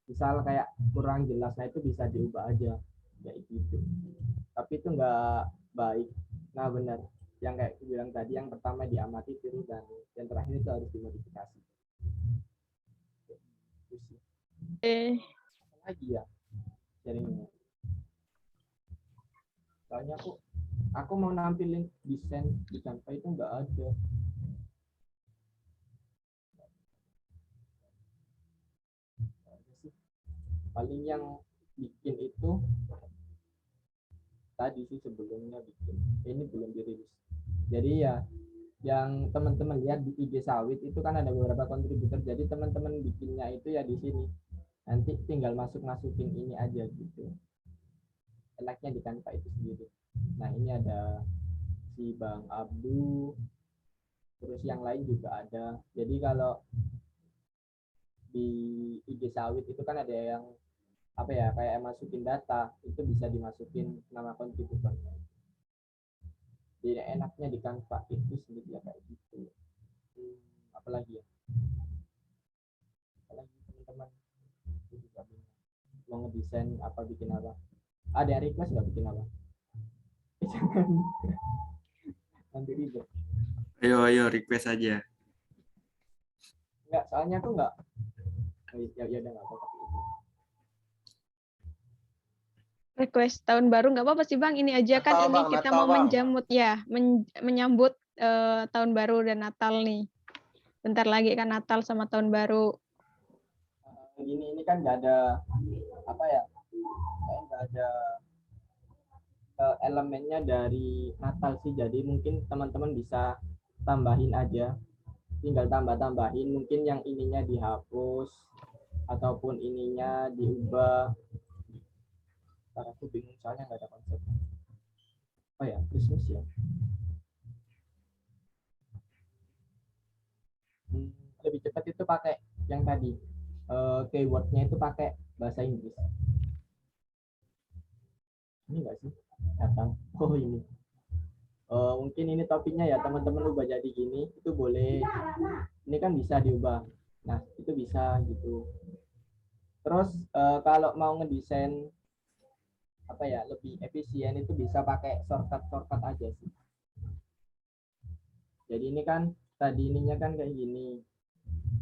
misal kayak kurang jelas, nah itu bisa diubah aja kayak gitu, tapi itu nggak baik. Nah benar yang kayak aku bilang tadi, yang pertama diamati, tiru, dan yang terakhir itu harus dimodifikasi. Lagi ya jaringnya, soalnya aku mau nampilin desain di Canva itu nggak ada. Paling yang bikin itu tadi sih, sebelumnya bikin ini belum dirilis. Jadi ya yang teman-teman lihat di IG Sawit itu kan ada beberapa kontributor, jadi teman-teman bikinnya itu ya di sini, nanti tinggal masukin ini aja gitu. Enaknya di Canva itu sendiri. Nah ini ada si Bang Abdu, terus yang lain juga ada. Jadi kalau di IG Sawit itu kan ada yang apa ya, kayak masukin data, itu bisa dimasukin nama kontributornya. Jadi enaknya di Canva itu sendiri ya kayak gitu. Apalagi ya, apalagi teman-teman juga mau ngedesain apa, bikin apa, ada yang request nggak bikin apa? Jangan nanti ribet. Ayo request aja. Enggak, soalnya aku nggak, ya udah nggak apa-apa. Request tahun baru nggak apa-apa sih Bang, ini aja kan ini kita mau menjamut ya, menyambut tahun baru dan Natal nih. Bentar lagi kan Natal sama tahun baru. Ini kan nggak ada apa ya, kayak nggak ada elemennya dari Natal sih, jadi mungkin teman-teman bisa tambahin aja tinggal tambah-tambahin, mungkin yang ininya dihapus ataupun ininya diubah. Ntar aku bingung soalnya nggak ada konsep. Oh ya, Christmas ya. Lebih cepat itu pakai yang tadi, keywordnya itu pakai bahasa Inggris. Ini enggak sih? Datang. Oh ini. Mungkin ini topiknya ya teman-teman, ubah jadi gini, itu boleh. Ini kan bisa diubah. Nah, itu bisa gitu. Terus kalau mau ngedesain apa ya lebih efisien, itu bisa pakai shortcut aja sih. Jadi ini kan tadi ininya kan kayak gini.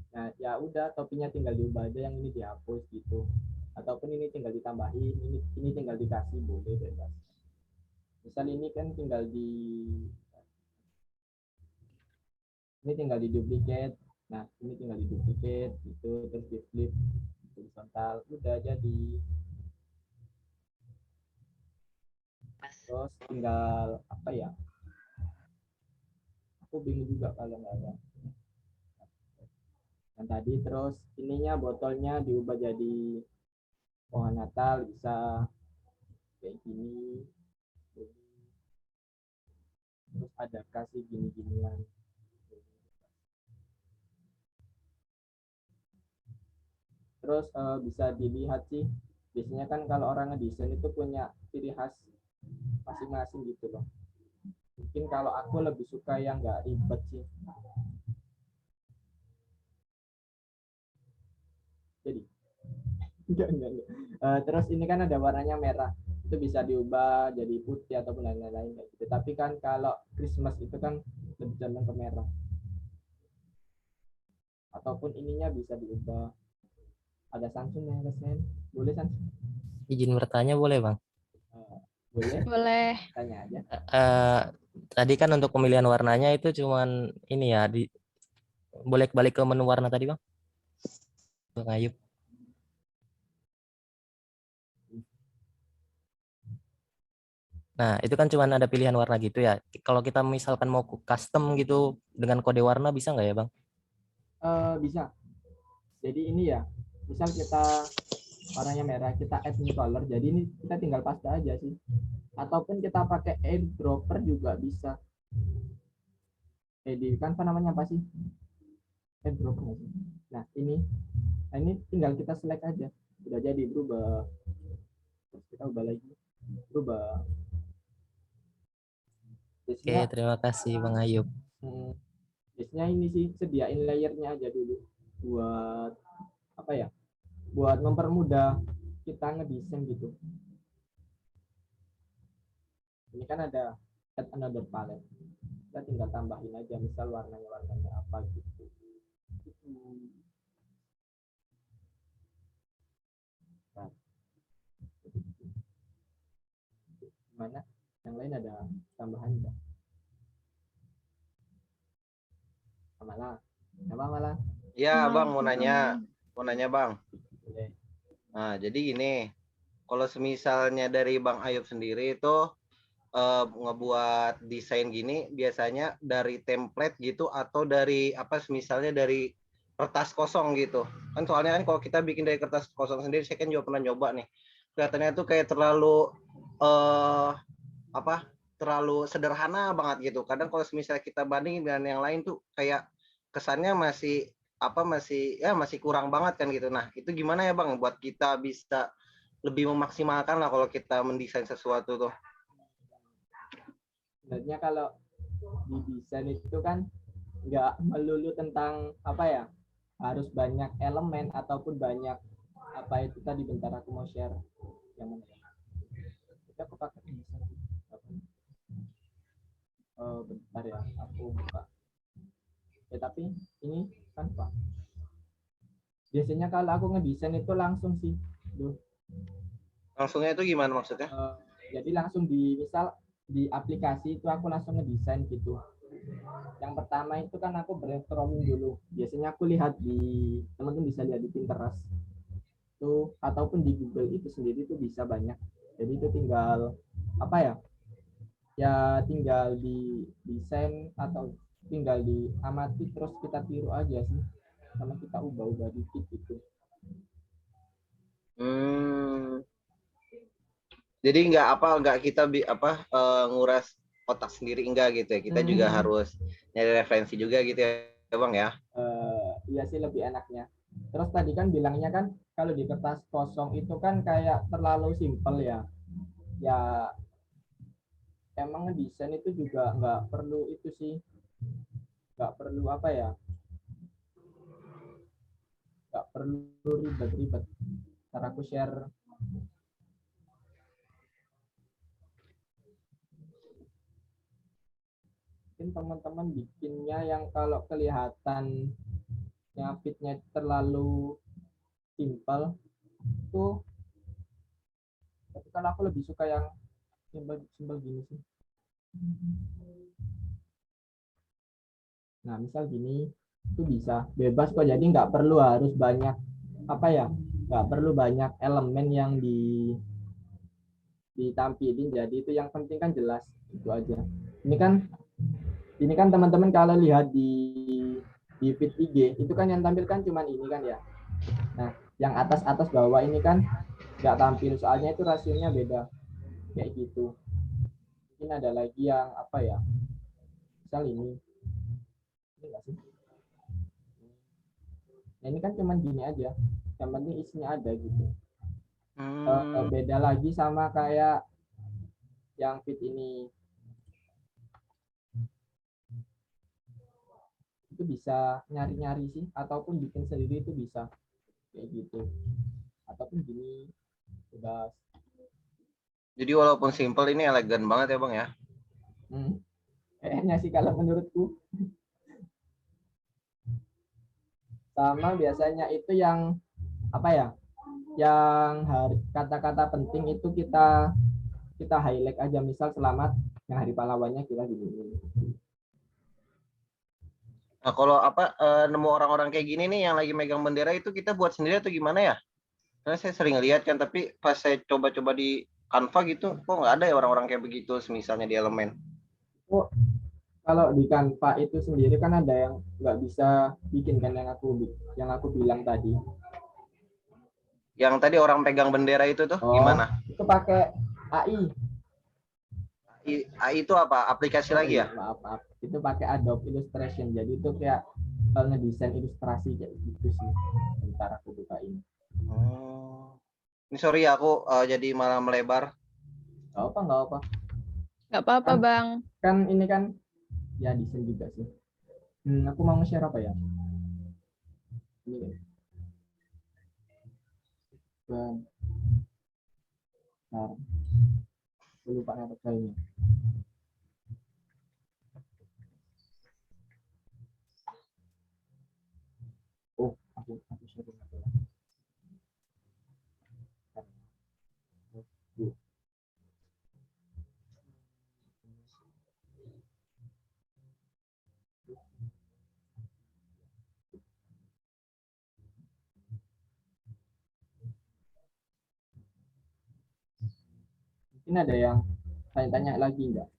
Nah, ya udah topiknya tinggal diubah aja, yang ini dihapus gitu. Ataupun ini tinggal ditambahin, ini tinggal dikasih, boleh bebas. Misal ini kan tinggal ini tinggal duplicate. Nah, ini tinggal duplicate gitu, terus di flip horizontal, udah jadi. Terus tinggal apa ya? Aku bingung juga kalau nggak ada. Yang tadi terus ininya botolnya diubah jadi pohon Natal, bisa kayak gini. Terus ada kasih gini-ginian. Terus bisa dilihat sih, biasanya kan kalau orang ngedesain itu punya ciri khas masing-masing gitu loh. Mungkin kalau aku lebih suka yang nggak ribet sih. Jadi enggak. Terus ini kan ada warnanya merah, itu bisa diubah jadi putih ataupun lain-lain kayak gitu. Tapi kan kalau Christmas itu kan lebih condong ke merah. Ataupun ininya bisa diubah. Ada Samsung yang desain, boleh Samsung? Izin bertanya boleh Bang? Boleh. Boleh. Tanya aja. Tadi kan untuk pemilihan warnanya itu cuman ini ya, boleh balik ke menu warna tadi Bang? Bang Ayub. Nah, itu kan cuma ada pilihan warna gitu ya. Kalau kita misalkan mau custom gitu dengan kode warna bisa nggak ya, Bang? Bisa. Jadi ini ya, misal kita warnanya merah, kita add new color. Jadi ini kita tinggal paste aja sih. Ataupun kita pakai airdropper juga bisa. Di kan apa namanya apa sih? Airdropper. Nah, ini tinggal kita select aja. Udah jadi berubah. Terus kita ubah lagi. Berubah. Oke, terima kasih Bang Ayub. Biasanya ini sih sediain layernya aja dulu buat apa ya? Buat mempermudah kita ngedesain gitu. Ini kan ada add another palette. Kita tinggal tambahin aja, misal warnanya apa gitu. Nah, gimana? Yang lain ada tambahan enggak? Malah. Apa malah? Ya, Bang, mau nanya Bang. Nah, jadi gini, kalau semisalnya dari Bang Ayub sendiri itu ngebuat desain gini biasanya dari template gitu atau dari apa misalnya dari kertas kosong gitu. Kan soalnya kan kalau kita bikin dari kertas kosong sendiri, saya kan juga pernah nyoba nih. Kelihatannya tuh kayak terlalu terlalu sederhana banget gitu. Kadang kalau misalnya kita bandingin dengan yang lain tuh kayak kesannya masih kurang banget kan gitu. Nah, itu gimana ya Bang buat kita bisa lebih memaksimalkan lah kalau kita mendesain sesuatu tuh. Sebenarnya kalau di desain itu kan nggak melulu tentang apa ya, harus banyak elemen ataupun banyak apa itu tadi. Bentar aku mau share yang mana ya. Kita aku pakai desain. Bentar ya, aku buka. Ya tapi ini kan Pak. Biasanya kalau aku ngedesain itu langsung sih. Langsungnya itu gimana maksudnya? Jadi langsung misal di aplikasi itu aku langsung ngedesain gitu. Yang pertama itu kan aku brainstorming dulu. Biasanya aku lihat teman-teman bisa lihat di Pinterest tuh, ataupun di Google itu sendiri tuh bisa banyak. Jadi itu tinggal apa ya? Ya tinggal di desain atau tinggal diamati terus kita tiru aja sih, sama kita ubah-ubah dikit gitu. Jadi nggak kita nguras otak sendiri enggak gitu ya. Kita juga harus nyari referensi juga gitu ya, Bang ya. Iya sih lebih enaknya. Terus tadi kan bilangnya kan kalau di kertas kosong itu kan kayak terlalu simpel ya. Ya emang desain itu juga nggak perlu itu sih. Nggak perlu apa ya. Nggak perlu ribet-ribet. Ntar aku share. Mungkin teman-teman bikinnya yang kalau kelihatan fitnya terlalu simpel tuh, tapi kan aku lebih suka yang simpel gini sih. Nah misal gini itu bisa bebas kok, jadi nggak perlu harus banyak apa ya, nggak perlu banyak elemen yang ditampilin, jadi itu yang penting kan jelas itu aja. Ini kan teman-teman kalau lihat di feed IG itu kan yang tampil kan cuman ini kan ya. Nah, yang atas bawah ini kan nggak tampil, soalnya itu rasionya beda. Kayak gitu. Mungkin ada lagi yang apa ya? Misal ini. Ini nggak sih? Nah, ini kan cuman gini aja. Yang penting isinya ada gitu. Beda lagi sama kayak yang feed ini. Itu bisa nyari-nyari sih, ataupun bikin sendiri itu bisa kayak gitu, ataupun gini udah. Jadi walaupun simple ini elegan banget ya Bang ya. Kayaknya sih kalau menurutku. Sama biasanya itu yang apa ya, yang kata-kata penting itu kita highlight aja, misal selamat, yang hari pahlawannya kita gini. Nah kalau nemu orang-orang kayak gini nih yang lagi megang bendera itu kita buat sendiri atau gimana ya? Karena saya sering lihat kan, tapi pas saya coba-coba di Canva gitu, kok nggak ada ya orang-orang kayak begitu, misalnya di Elemen. Oh, kalau di Canva itu sendiri kan ada yang nggak bisa bikin kan, yang aku bilang tadi. Yang tadi orang pegang bendera itu tuh gimana? Itu pakai AI. AI itu apa? Aplikasi lagi ya? Maaf. Itu pakai Adobe Illustration. Jadi itu kayak ngedesain ilustrasi kayak gitu sih. Bentar aku bukain. Ini sorry ya, aku jadi malah melebar. Nggak apa-apa Bang. Kan ini kan ya desain juga sih. Aku mau nge-share apa ya? Ini. Nah, aku lupa kayaknya. Oh, aku share apa ya? Mungkin ada yang tanya-tanya lagi enggak?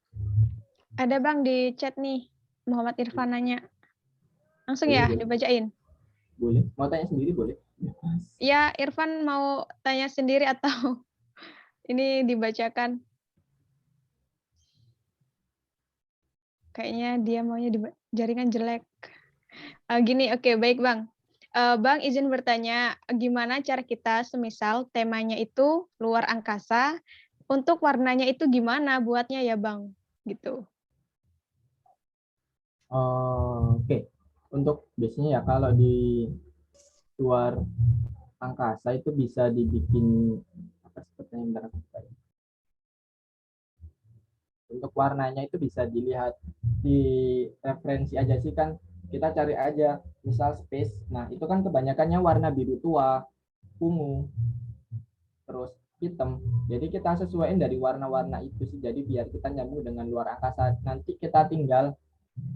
Ada Bang di chat nih, Muhammad Irfan nanya. Langsung ya dibacain. Boleh. Mau tanya sendiri boleh? Ya, Irfan mau tanya sendiri atau ini dibacakan? Kayaknya dia maunya jaringan jelek. Gini, oke, baik Bang. Bang izin bertanya, gimana cara kita semisal temanya itu luar angkasa, untuk warnanya itu gimana buatnya ya Bang? Gitu. Oke. Untuk biasanya ya kalau di luar angkasa itu bisa dibikin apa sepertinya. Untuk warnanya itu bisa dilihat di referensi aja sih, kan kita cari aja misal space. Nah itu kan kebanyakannya warna biru tua, ungu, terus hitam. Jadi kita sesuaiin dari warna-warna itu sih, jadi biar kita nyambung dengan luar angkasa. Nanti kita tinggal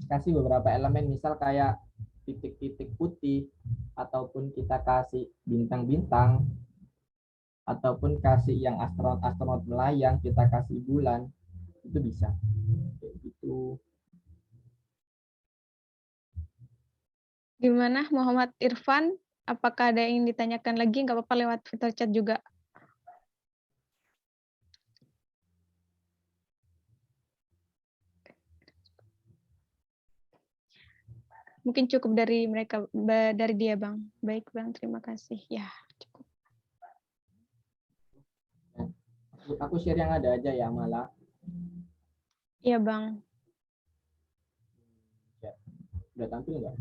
kasih beberapa elemen, misal kayak titik-titik putih, ataupun kita kasih bintang-bintang, ataupun kasih yang astronot melayang, kita kasih bulan, itu bisa kayak gitu. Gimana Muhammad Irfan? Apakah ada yang ingin ditanyakan lagi? Nggak apa-apa lewat fitur chat juga. Mungkin cukup dari mereka, dari dia Bang. Baik Bang, terima kasih. Ya, cukup. Aku share yang ada aja ya malah. Iya Bang. Udah tampil nggak?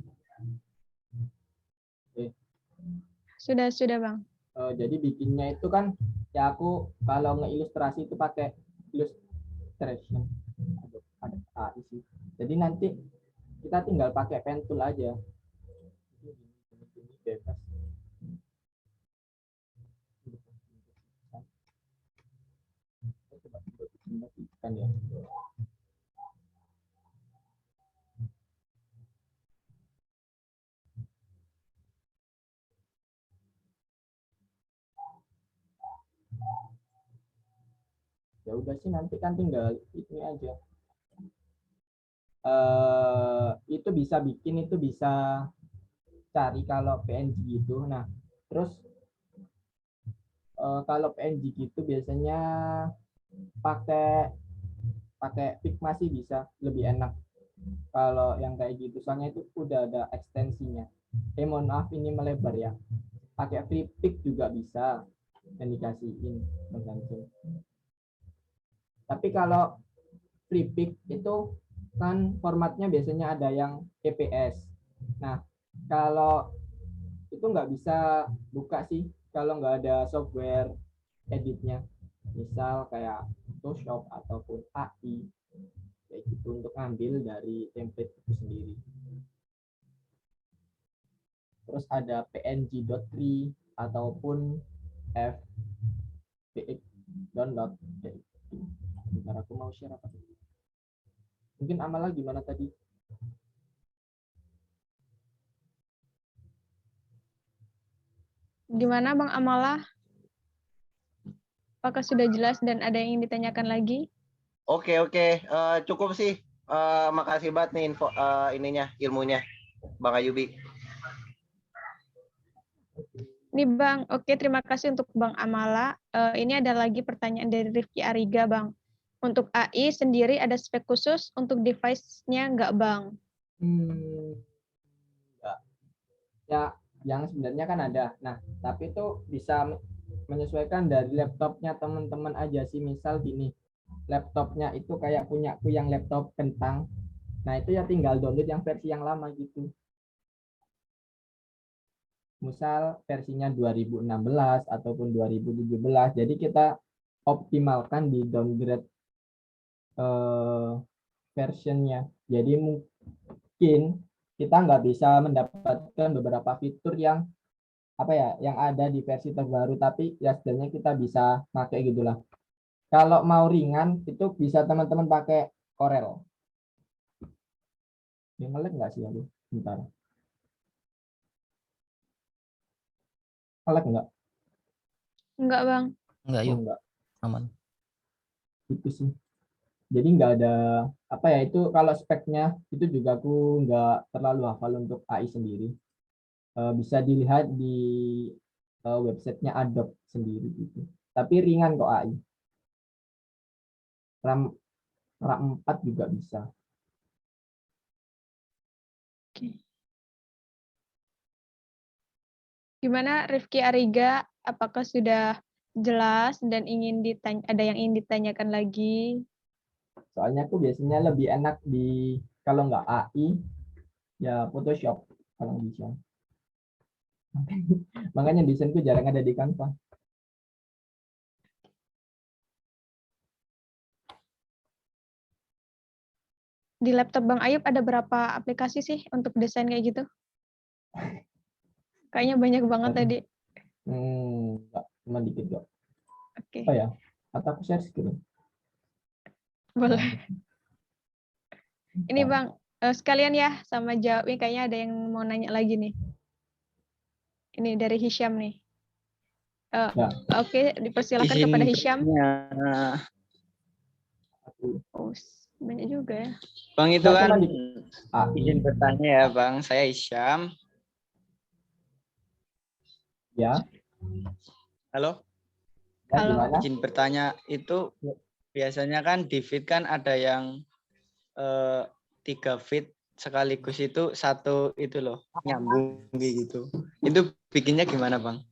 Sudah Bang. Jadi bikinnya itu kan ya aku kalau ngeilustrasi itu pakai illustration. Ada AI sih. Jadi nanti kita tinggal pakai pen tool aja. Ini bebas. Coba matikan ya. Ya udah sih nanti kan tinggal ini aja. Itu bisa bikin, itu bisa cari kalau PNG gitu. Nah, terus kalau PNG gitu biasanya pakai Figma sih bisa lebih enak. Kalau yang kayak gitu soalnya itu udah ada ekstensinya. Mohon maaf ini melebar ya. Pakai free pick juga bisa yang dikasihin tergantung. Tapi kalau free pick itu kan formatnya biasanya ada yang EPS. Nah, kalau itu nggak bisa buka sih kalau nggak ada software editnya. Misal kayak Photoshop ataupun AI kayak gitu untuk ngambil dari template itu sendiri. Terus ada png.tree ataupun fbx download. Bentar aku mau share apa? Mungkin Amala gimana tadi? Gimana Bang Amala? Apakah sudah jelas dan ada yang ingin ditanyakan lagi? Oke. Cukup sih. Makasih banget nih info ininya, ilmunya, Bang Ayubi. Nih Bang, oke terima kasih untuk Bang Amala. Ini ada lagi pertanyaan dari Rifki Ariga Bang. Untuk AI sendiri ada spek khusus untuk device-nya nggak Bang? Enggak. Ya, yang sebenarnya kan ada. Nah, tapi itu bisa menyesuaikan dari laptopnya teman-teman aja sih. Misal gini, laptopnya itu kayak punyaku yang laptop kentang. Nah, itu ya tinggal download yang versi yang lama gitu. Misal versinya 2016 ataupun 2017. Jadi kita optimalkan di downgrade versionnya. Jadi mungkin kita nggak bisa mendapatkan beberapa fitur yang yang ada di versi terbaru, tapi ya setidaknya kita bisa pakai gitulah. Kalau mau ringan itu bisa teman-teman pakai Corel. Yang ngelag nggak sih aku? Bentar. Ngelag nggak? Enggak Bang. Enggak, yuk. Enggak. Aman. Itu sih. Jadi nggak ada itu kalau speknya itu juga aku nggak terlalu hafal untuk AI sendiri. Bisa dilihat di websitenya Adobe sendiri gitu. Tapi ringan kok AI. RAM 4 juga bisa. Oke. Gimana Rifki Ariga? Apakah sudah jelas dan ada yang ingin ditanyakan lagi? Soalnya aku biasanya lebih enak kalau nggak AI ya Photoshop kalau bisa. Makanya desainku jarang ada di Canva. Di laptop Bang Ayub ada berapa aplikasi sih untuk desain kayak gitu? Kayaknya banyak banget tadi. Enggak, cuma dikit kok. Oke. Oh ya, atau aku share screen. Boleh. Ini Bang, sekalian ya sama jawabnya, kayaknya ada yang mau nanya lagi nih. Ini dari Hisham nih. Ya. Oke, dipersilakan kepada Hisham. Oh, banyak juga ya. Bang itu kan izin bertanya ya Bang, saya Hisham. Ya, Halo, ya Halo. gimana? izin bertanya itu biasanya kan di feed kan ada yang 3 feed sekaligus itu satu itu loh nyambung gitu. Itu bikinnya gimana Bang?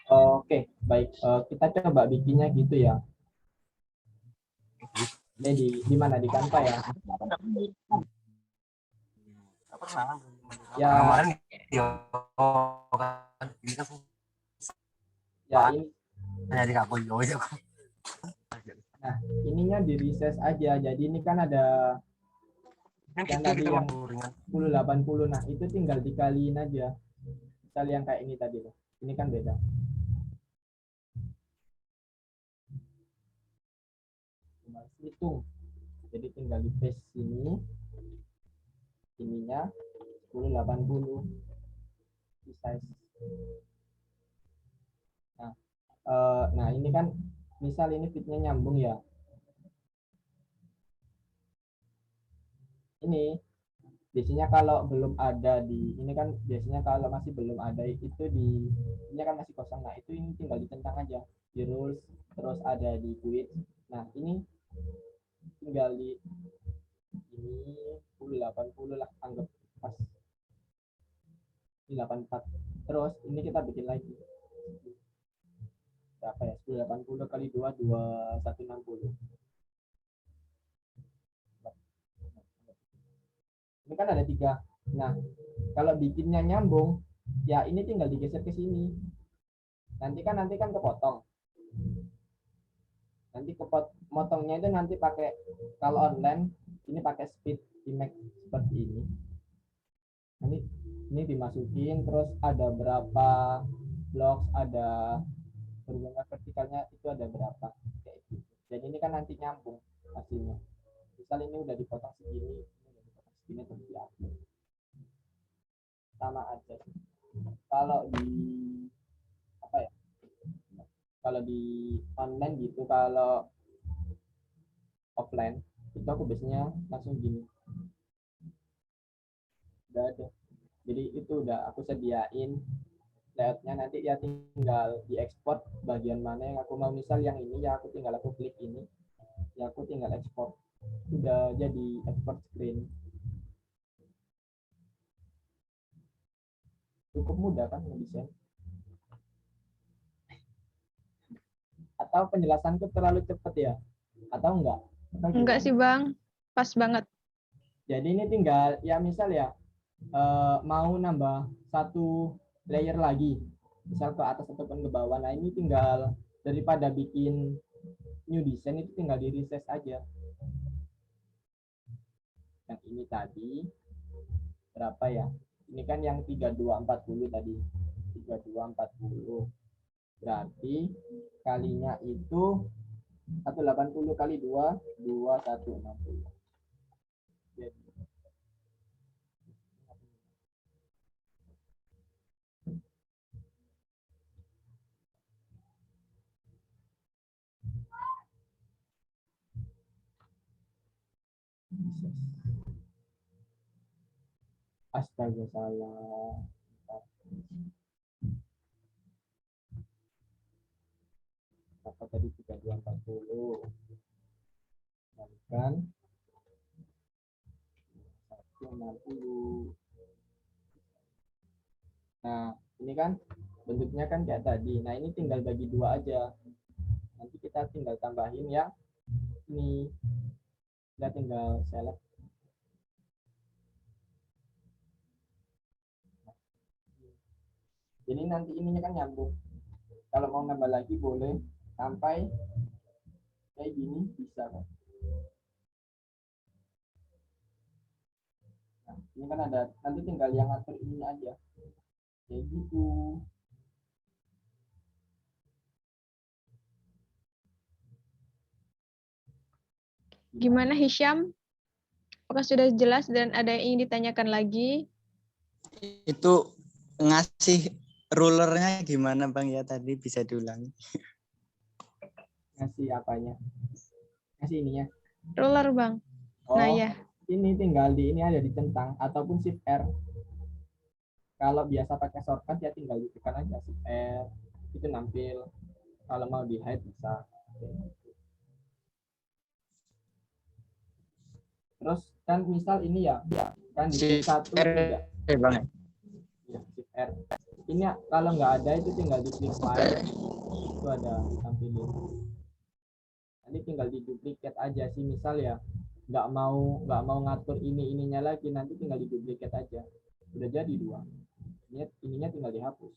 Oke, baik. Kita coba bikinnya gitu ya. Ini di mana, di Canva ya? Ya, ya ini. Nah, ininya di recess aja. Jadi ini kan ada yang tadi yang 10 80. Nah, itu tinggal dikaliin aja. Misal yang kayak ini tadi loh. Ini kan beda. Tinggal hitung. Jadi tinggal di paste sini. Ininya 10 80 di size. Nah, ini kan misal ini fitnya nyambung ya. Ini biasanya kalau belum ada di ini kan biasanya kalau masih belum ada itu ini kan masih kosong. Nah, itu ini tinggal ditentang aja di rules, terus ada di quit. Nah, ini tinggal di ini 10 80 lah, anggap pas ini 84. Terus ini kita bikin lagi berapa ya, 10 80 kali 2 2160. Ini kan ada 3. Nah, kalau bikinnya nyambung ya ini tinggal digeser ke sini. Nanti kan kepotong. Nanti motongnya itu nanti pakai, kalau online ini pakai speed Emacs seperti ini. Nanti ini dimasukin, terus ada berapa blocks, ada berhubungan vertikalnya itu ada berapa kayak gitu. Jadi ini kan nanti nyambung hasilnya. Misal ini udah dipotong segini, ini udah dipotong segini, terus diupload. Sama aja. Kalau di apa ya? Kalau di online gitu, kalau offline itu aku biasanya langsung gini. Udah ada. Jadi itu udah aku sediain layoutnya, nanti ya tinggal diekspor bagian mana yang aku mau. Misal yang ini ya aku tinggal aku klik ini, ya aku tinggal ekspor. Udah jadi export screen. Cukup mudah kan ngedesain. Atau penjelasanku terlalu cepat ya? Atau enggak? Enggak sih Bang, pas banget. Jadi ini tinggal ya misal ya mau nambah satu layer lagi, misal ke atas ataupun ke bawah. Nah, ini tinggal daripada bikin new design itu tinggal di reset aja. Yang ini tadi berapa ya? Ini kan yang 3240 tadi. 3240. Berarti kalinya itu 180 kali 2 2160. Jadi astaga, salah. Apa tadi 3240 kalikan 160. Nah, ini kan bentuknya kan kayak tadi. Nah, ini tinggal bagi 2 aja. Nanti kita tinggal tambahin yang ini. Kita tinggal select. Jadi nanti ininya kan nyambung. Kalau mau nambah lagi boleh sampai kayak gini bisa kan. Nah, ini kan ada, nanti tinggal yang atur ini aja. Kayak gitu. Gimana Hisham? Apakah sudah jelas dan ada yang ingin ditanyakan lagi? Itu ngasih rulernya gimana Bang ya, tadi bisa diulangi? Ngasih apanya? Ngasih ininya. Ruler Bang. Oh, Nah ya. ini tinggal di ini ada dicentang ataupun shift R. Kalau biasa pakai shortcut ya tinggal ditekan aja Shift R, itu nampil. Kalau mau di hide bisa. Terus kan misal ini ya kan di Shift 1 R, 3 Bang. ya, Shift R. Ini kalau nggak ada itu tinggal di klik file, itu ada tampilin. Nanti tinggal di duplicate aja sih, misal ya nggak mau ngatur ininya lagi, nanti tinggal di duplicate aja, udah jadi 2. Ininya tinggal dihapus,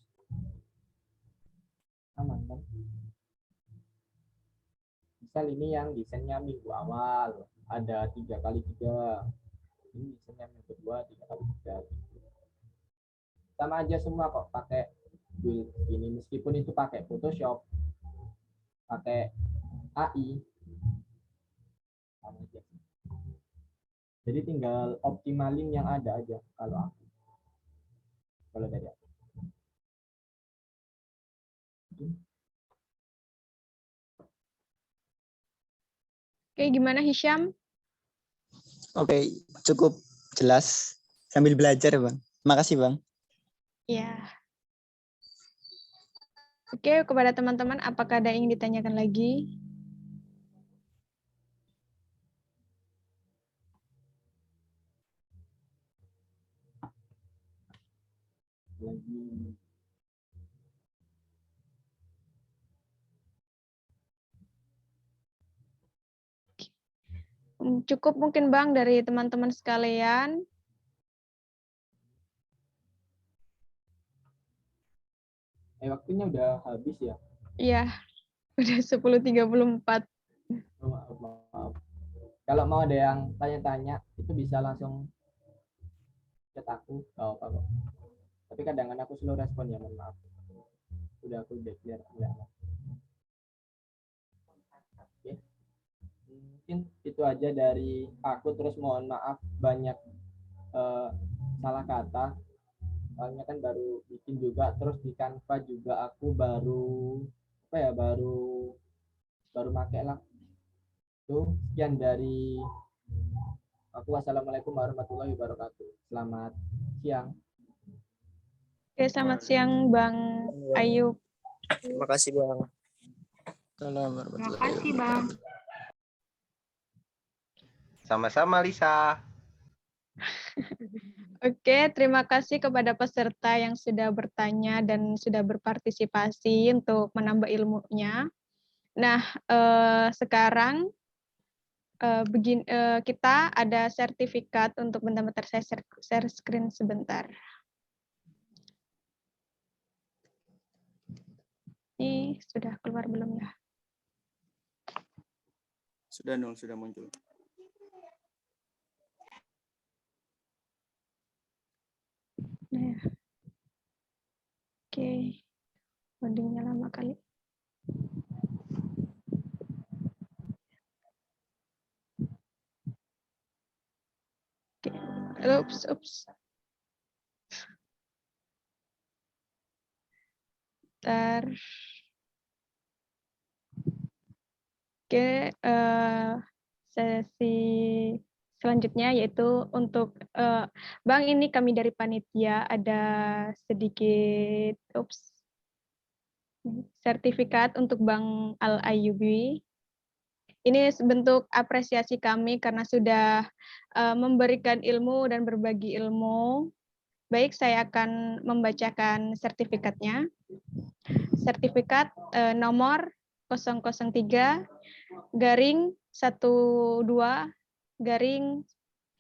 aman kan? Misal ini yang desainnya minggu awal ada 3x3, ini desainnya minggu kedua 3x3, sama aja semua kok, pakai build ini, meskipun itu pakai Photoshop, pakai AI, sama aja. Jadi tinggal optimalin yang ada aja kalau dari aku. Oke, gimana Hisham? Oke, cukup jelas. Sambil belajar, Bang. Makasih, Bang. Ya. Oke, kepada teman-teman, apakah ada yang ditanyakan lagi? Cukup mungkin Bang dari teman-teman sekalian. Waktunya udah habis ya? Iya, udah 10.34. Maaf. Kalau mau ada yang tanya-tanya, itu bisa langsung chat aku, gak apa kok. Tapi kadang-kadang aku slow respon ya, mohon maaf. Udah aku declare ya. Oke. Mungkin itu aja dari aku, terus mohon maaf banyak salah kata. Soalnya kan baru bikin juga, terus di Canva juga aku baru pakai lah. Itu sekian dari aku. Wassalamualaikum warahmatullahi wabarakatuh. Selamat siang. Oke, selamat siang Bang Ayub. Terima kasih, Bang. Terima kasih, Bang. Sama-sama Lisa. Oke, terima kasih kepada peserta yang sudah bertanya dan sudah berpartisipasi untuk menambah ilmunya. Nah, sekarang kita ada sertifikat untuk bentar-bentar saya share screen sebentar. Ini sudah keluar belum ya? Sudah dong, sudah muncul. Nah, oke, loadingnya lama kali. Oke, ups. Bentar. Oke, sesi selanjutnya yaitu untuk Bang, ini kami dari panitia ada sedikit sertifikat untuk Bang Al Ayyubi. Ini bentuk apresiasi kami karena sudah memberikan ilmu dan berbagi ilmu. Baik, saya akan membacakan sertifikatnya. Sertifikat nomor 003 garing 12 garing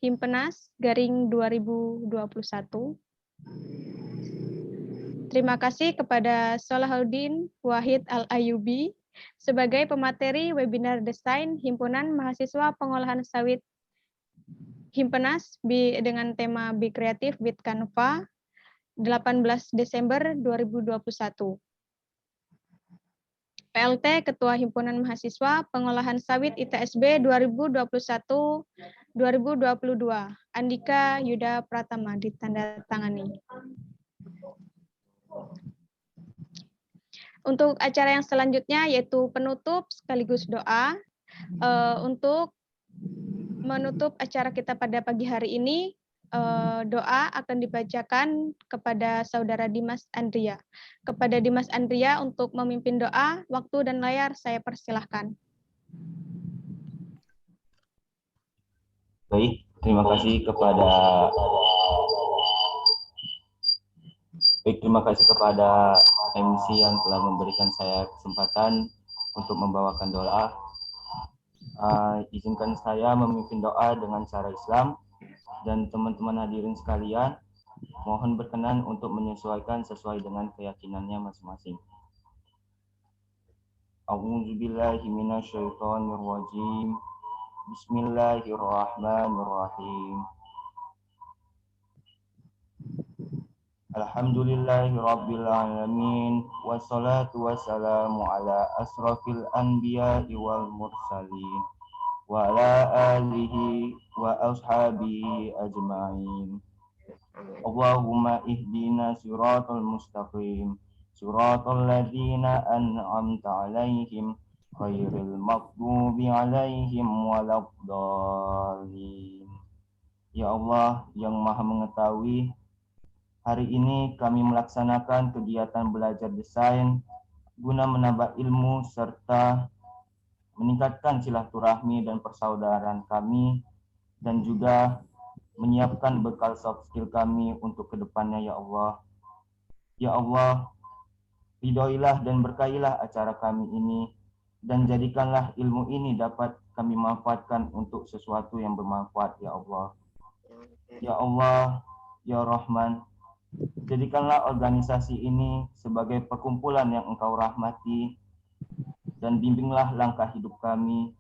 Himpenas garing 2021. Terima kasih kepada Salahuddin Wahid Al-Ayyubi sebagai pemateri webinar desain Himpunan Mahasiswa Pengolahan Sawit Himpenas dengan tema Be Creative with Canva 18 Desember 2021. PLT Ketua Himpunan Mahasiswa Pengolahan Sawit ITSB 2021-2022, Andika Yuda Pratama, ditandatangani. Untuk acara yang selanjutnya yaitu penutup sekaligus doa. Untuk menutup acara kita pada pagi hari ini, doa akan dibacakan kepada Saudara Dimas Andria. Kepada Dimas Andria untuk memimpin doa, waktu dan layar saya persilahkan. Baik, terima kasih kepada MC yang telah memberikan saya kesempatan untuk membawakan doa. Izinkan saya memimpin doa dengan cara Islam, dan teman-teman hadirin sekalian mohon berkenan untuk menyesuaikan sesuai dengan keyakinannya masing-masing. A'udzubillahi minasyaitonirrajim. Bismillahirrahmanirrahim. Alhamdulillahi rabbil alamin, wassalatu wassalamu ala asrafil anbiya'i wal mursalin wa ala alihi wa ashabihi ajma'in. Allahumma ihdina siratal mustaqim, siratal ladzina an'amta alaihim, khairil maghdubi alaihim waladdallin. Ya Allah yang Maha Mengetahui, hari ini kami melaksanakan kegiatan belajar desain guna menambah ilmu serta meningkatkan silaturahmi dan persaudaraan kami, dan juga menyiapkan bekal soft skill kami untuk kedepannya, ya Allah. Ya Allah, ridhoilah dan berkahilah acara kami ini, dan jadikanlah ilmu ini dapat kami manfaatkan untuk sesuatu yang bermanfaat, ya Allah. Ya Allah, ya Rahman, jadikanlah organisasi ini sebagai perkumpulan yang Engkau rahmati, dan bimbinglah langkah hidup kami.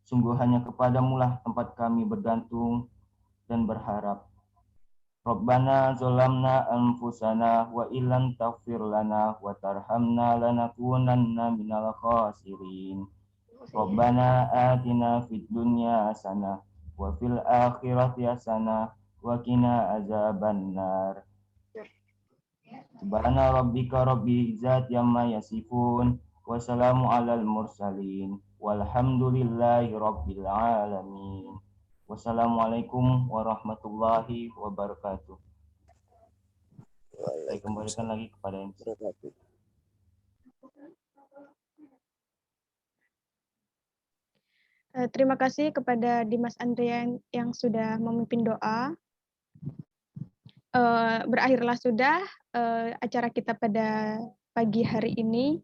Sungguh hanya kepadamu lah tempat kami bergantung dan berharap. Rabbana zolamna anfusana wa illam taghfir lana wa tarhamna lanakunanna minal khasirin. Rabbana atina fid dunya hasanah wa fil akhirati hasanah wa qina azabannar. Subhana rabbika rabbil izzati amma yasifun, wassalamu alal mursalin, walhamdulillahi rabbil alamin. Wassalamualaikum warahmatullahi wabarakatuh. Saya kembalikan lagi kepada MC. Terima kasih kepada Dimas Andria yang sudah memimpin doa. Berakhirlah sudah acara kita pada pagi hari ini.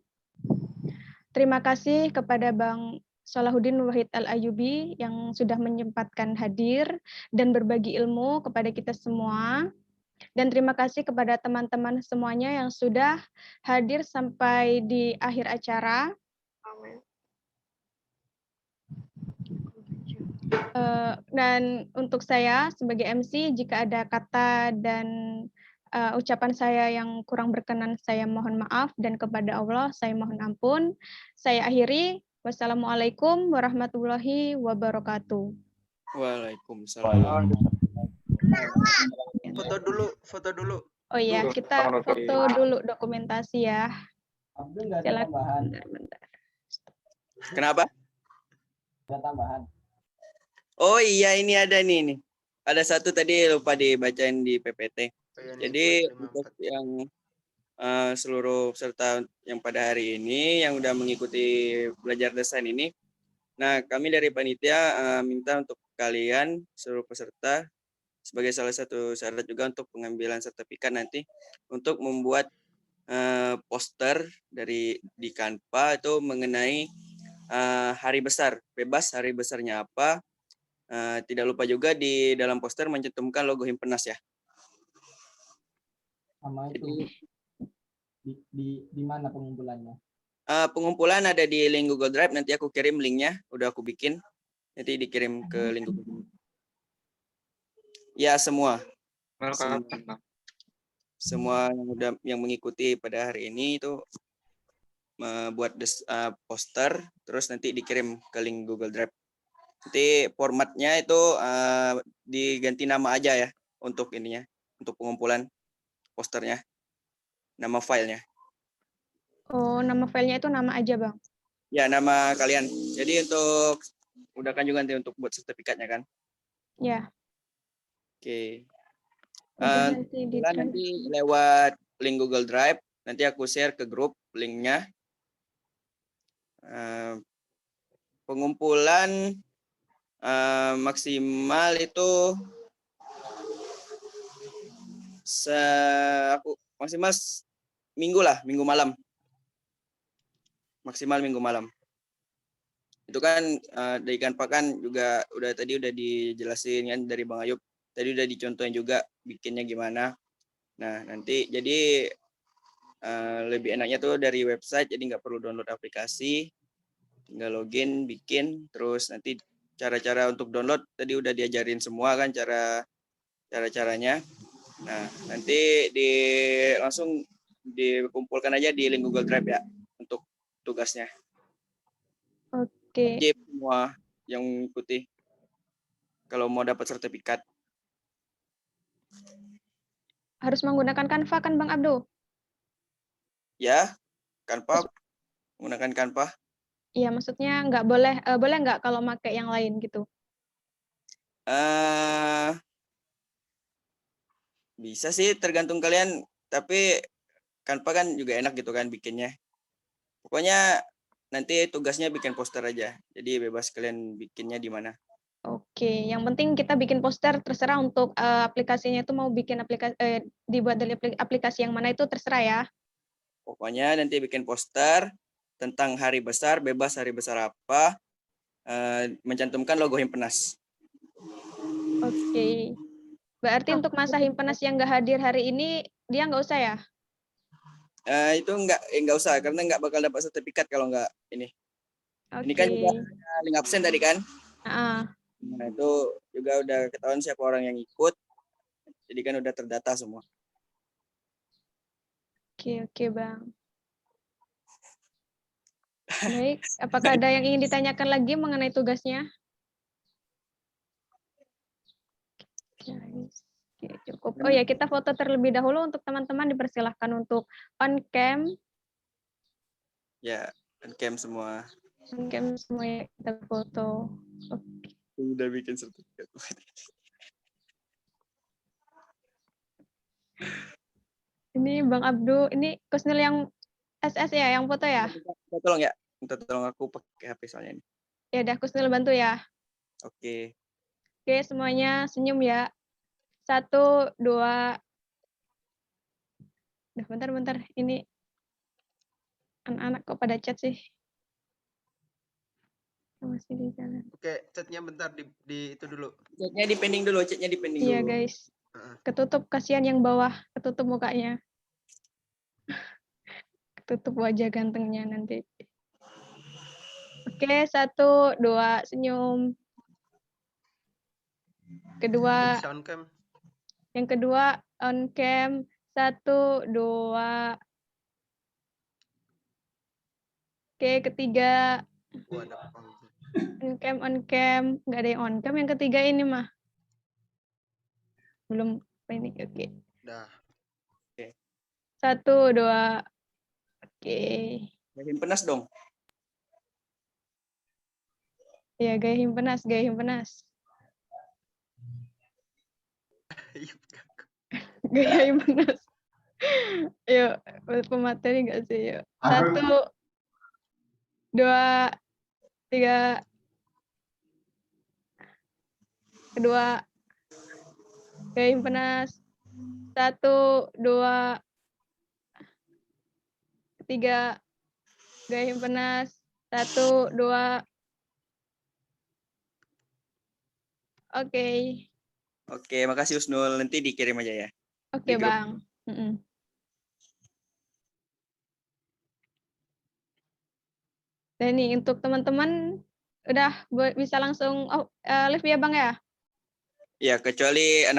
Terima kasih kepada Bang Salahuddin Wahid Al-Ayyubi yang sudah menyempatkan hadir dan berbagi ilmu kepada kita semua. Dan terima kasih kepada teman-teman semuanya yang sudah hadir sampai di akhir acara. Dan untuk saya sebagai MC, jika ada kata dan ucapan saya yang kurang berkenan, saya mohon maaf, dan kepada Allah saya mohon ampun. Saya akhiri. Wassalamualaikum warahmatullahi wabarakatuh. Waalaikumsalam. Foto dulu. Oh iya, kita foto dulu dokumentasi ya. Silakan. Kenapa? Ada tambahan. Oh iya, ini ada nih. Ada satu tadi lupa dibacain di PPT. Jadi untuk yang seluruh peserta yang pada hari ini yang udah mengikuti belajar desain ini, nah kami dari panitia minta untuk kalian seluruh peserta sebagai salah satu syarat juga untuk pengambilan sertifikat nanti untuk membuat poster di Canva itu mengenai hari besar, bebas hari besarnya apa. Tidak lupa juga di dalam poster mencantumkan logo Himpenas ya. Sama itu di mana pengumpulannya? Pengumpulan ada di link Google Drive, nanti aku kirim linknya, udah aku bikin, nanti dikirim ke link Google. Ya semua yang mengikuti pada hari ini itu membuat poster, terus nanti dikirim ke link Google Drive. Nanti formatnya itu diganti nama aja ya untuk ininya, untuk pengumpulan posternya, nama filenya. Oh, nama filenya itu nama aja, Bang? Ya, nama kalian. Jadi untuk udahkan juga nanti untuk buat sertifikatnya kan? Ya. Oke. Nanti di Kebetulan nanti lewat link Google Drive, nanti aku share ke grup linknya. Pengumpulan maksimal itu maksimal minggu malam. Maksimal minggu malam. Itu kan dari Canva kan juga udah dijelasin kan dari Bang Ayub. Tadi udah dicontohin juga bikinnya gimana. Nah, nanti jadi lebih enaknya tuh dari website, jadi nggak perlu download aplikasi. Tinggal login, bikin, terus nanti cara-cara untuk download tadi udah diajarin semua kan cara-caranya. Nah, nanti langsung dikumpulkan aja di link Google Drive ya untuk tugasnya. Oke. Wajib semua yang mengikuti kalau mau dapat sertifikat. Harus menggunakan Canva kan Bang Abdu? Ya, Canva, menggunakan Canva. Iya, maksudnya nggak boleh nggak kalau pakai yang lain gitu? Bisa sih, tergantung kalian. Tapi Canva kan juga enak gitu kan bikinnya. Pokoknya nanti tugasnya bikin poster aja. Jadi bebas kalian bikinnya di mana. Oke, yang penting kita bikin poster, terserah untuk aplikasinya itu mau bikin dibuat dari aplikasi yang mana itu terserah ya. Pokoknya nanti bikin poster tentang hari besar, bebas hari besar apa, mencantumkan logo Himpenas. Oke. Berarti untuk masa Himpenas yang nggak hadir hari ini, dia nggak usah ya? Itu nggak usah, karena nggak bakal dapat sertifikat kalau nggak ini. Ini kan juga link absen tadi kan? Nah, itu juga udah ketahuan siapa orang yang ikut. Jadi kan udah terdata semua. Oke Bang. Baik, apakah ada yang ingin ditanyakan lagi mengenai tugasnya? Oke, cukup. Oh ya, kita foto terlebih dahulu untuk teman-teman, dipersilahkan untuk on cam. Ya, on cam semua. On cam semua ya, kita foto. Oke. Udah bikin sertifikat. Ini Bang Abdu, ini Kusnul yang SS ya, yang foto ya? Tolong ya, minta tolong aku pakai HP soalnya ini. Ya udah, Kusnul bantu ya. Oke. Oke, semuanya senyum ya. 1, 2. Bentar. Ini anak-anak kok pada chat sih? Masih di jalan. Oke, chatnya bentar di itu dulu. Chatnya di pending dulu, Iya guys. Ketutup, kasihan yang bawah, ketutup mukanya. Ketutup wajah gantengnya nanti. Oke, 1, 2, senyum. Kedua. Bisa on cam. Yang kedua on cam. 1, 2. Oke, ketiga. On cam. Nggak ada yang on cam. Yang ketiga ini mah. Belum ini. Oke. Dah. Oke. 1, 2. Oke. Gaya Himpenas dong. Ya, gaya Himpenas. Gaya Himpenas. Yuk, pemateri nggak sih? Yuk. 1, 2, 3. Kedua. Gaya Himpenas. 1, 2. Ketiga. Gaya Himpenas. 1, 2. Oke. Oke, makasih Husnul. Nanti dikirim aja ya. Oke, Bang. Dan ini untuk teman-teman udah bisa langsung live ya Bang ya? Ya, kecuali anak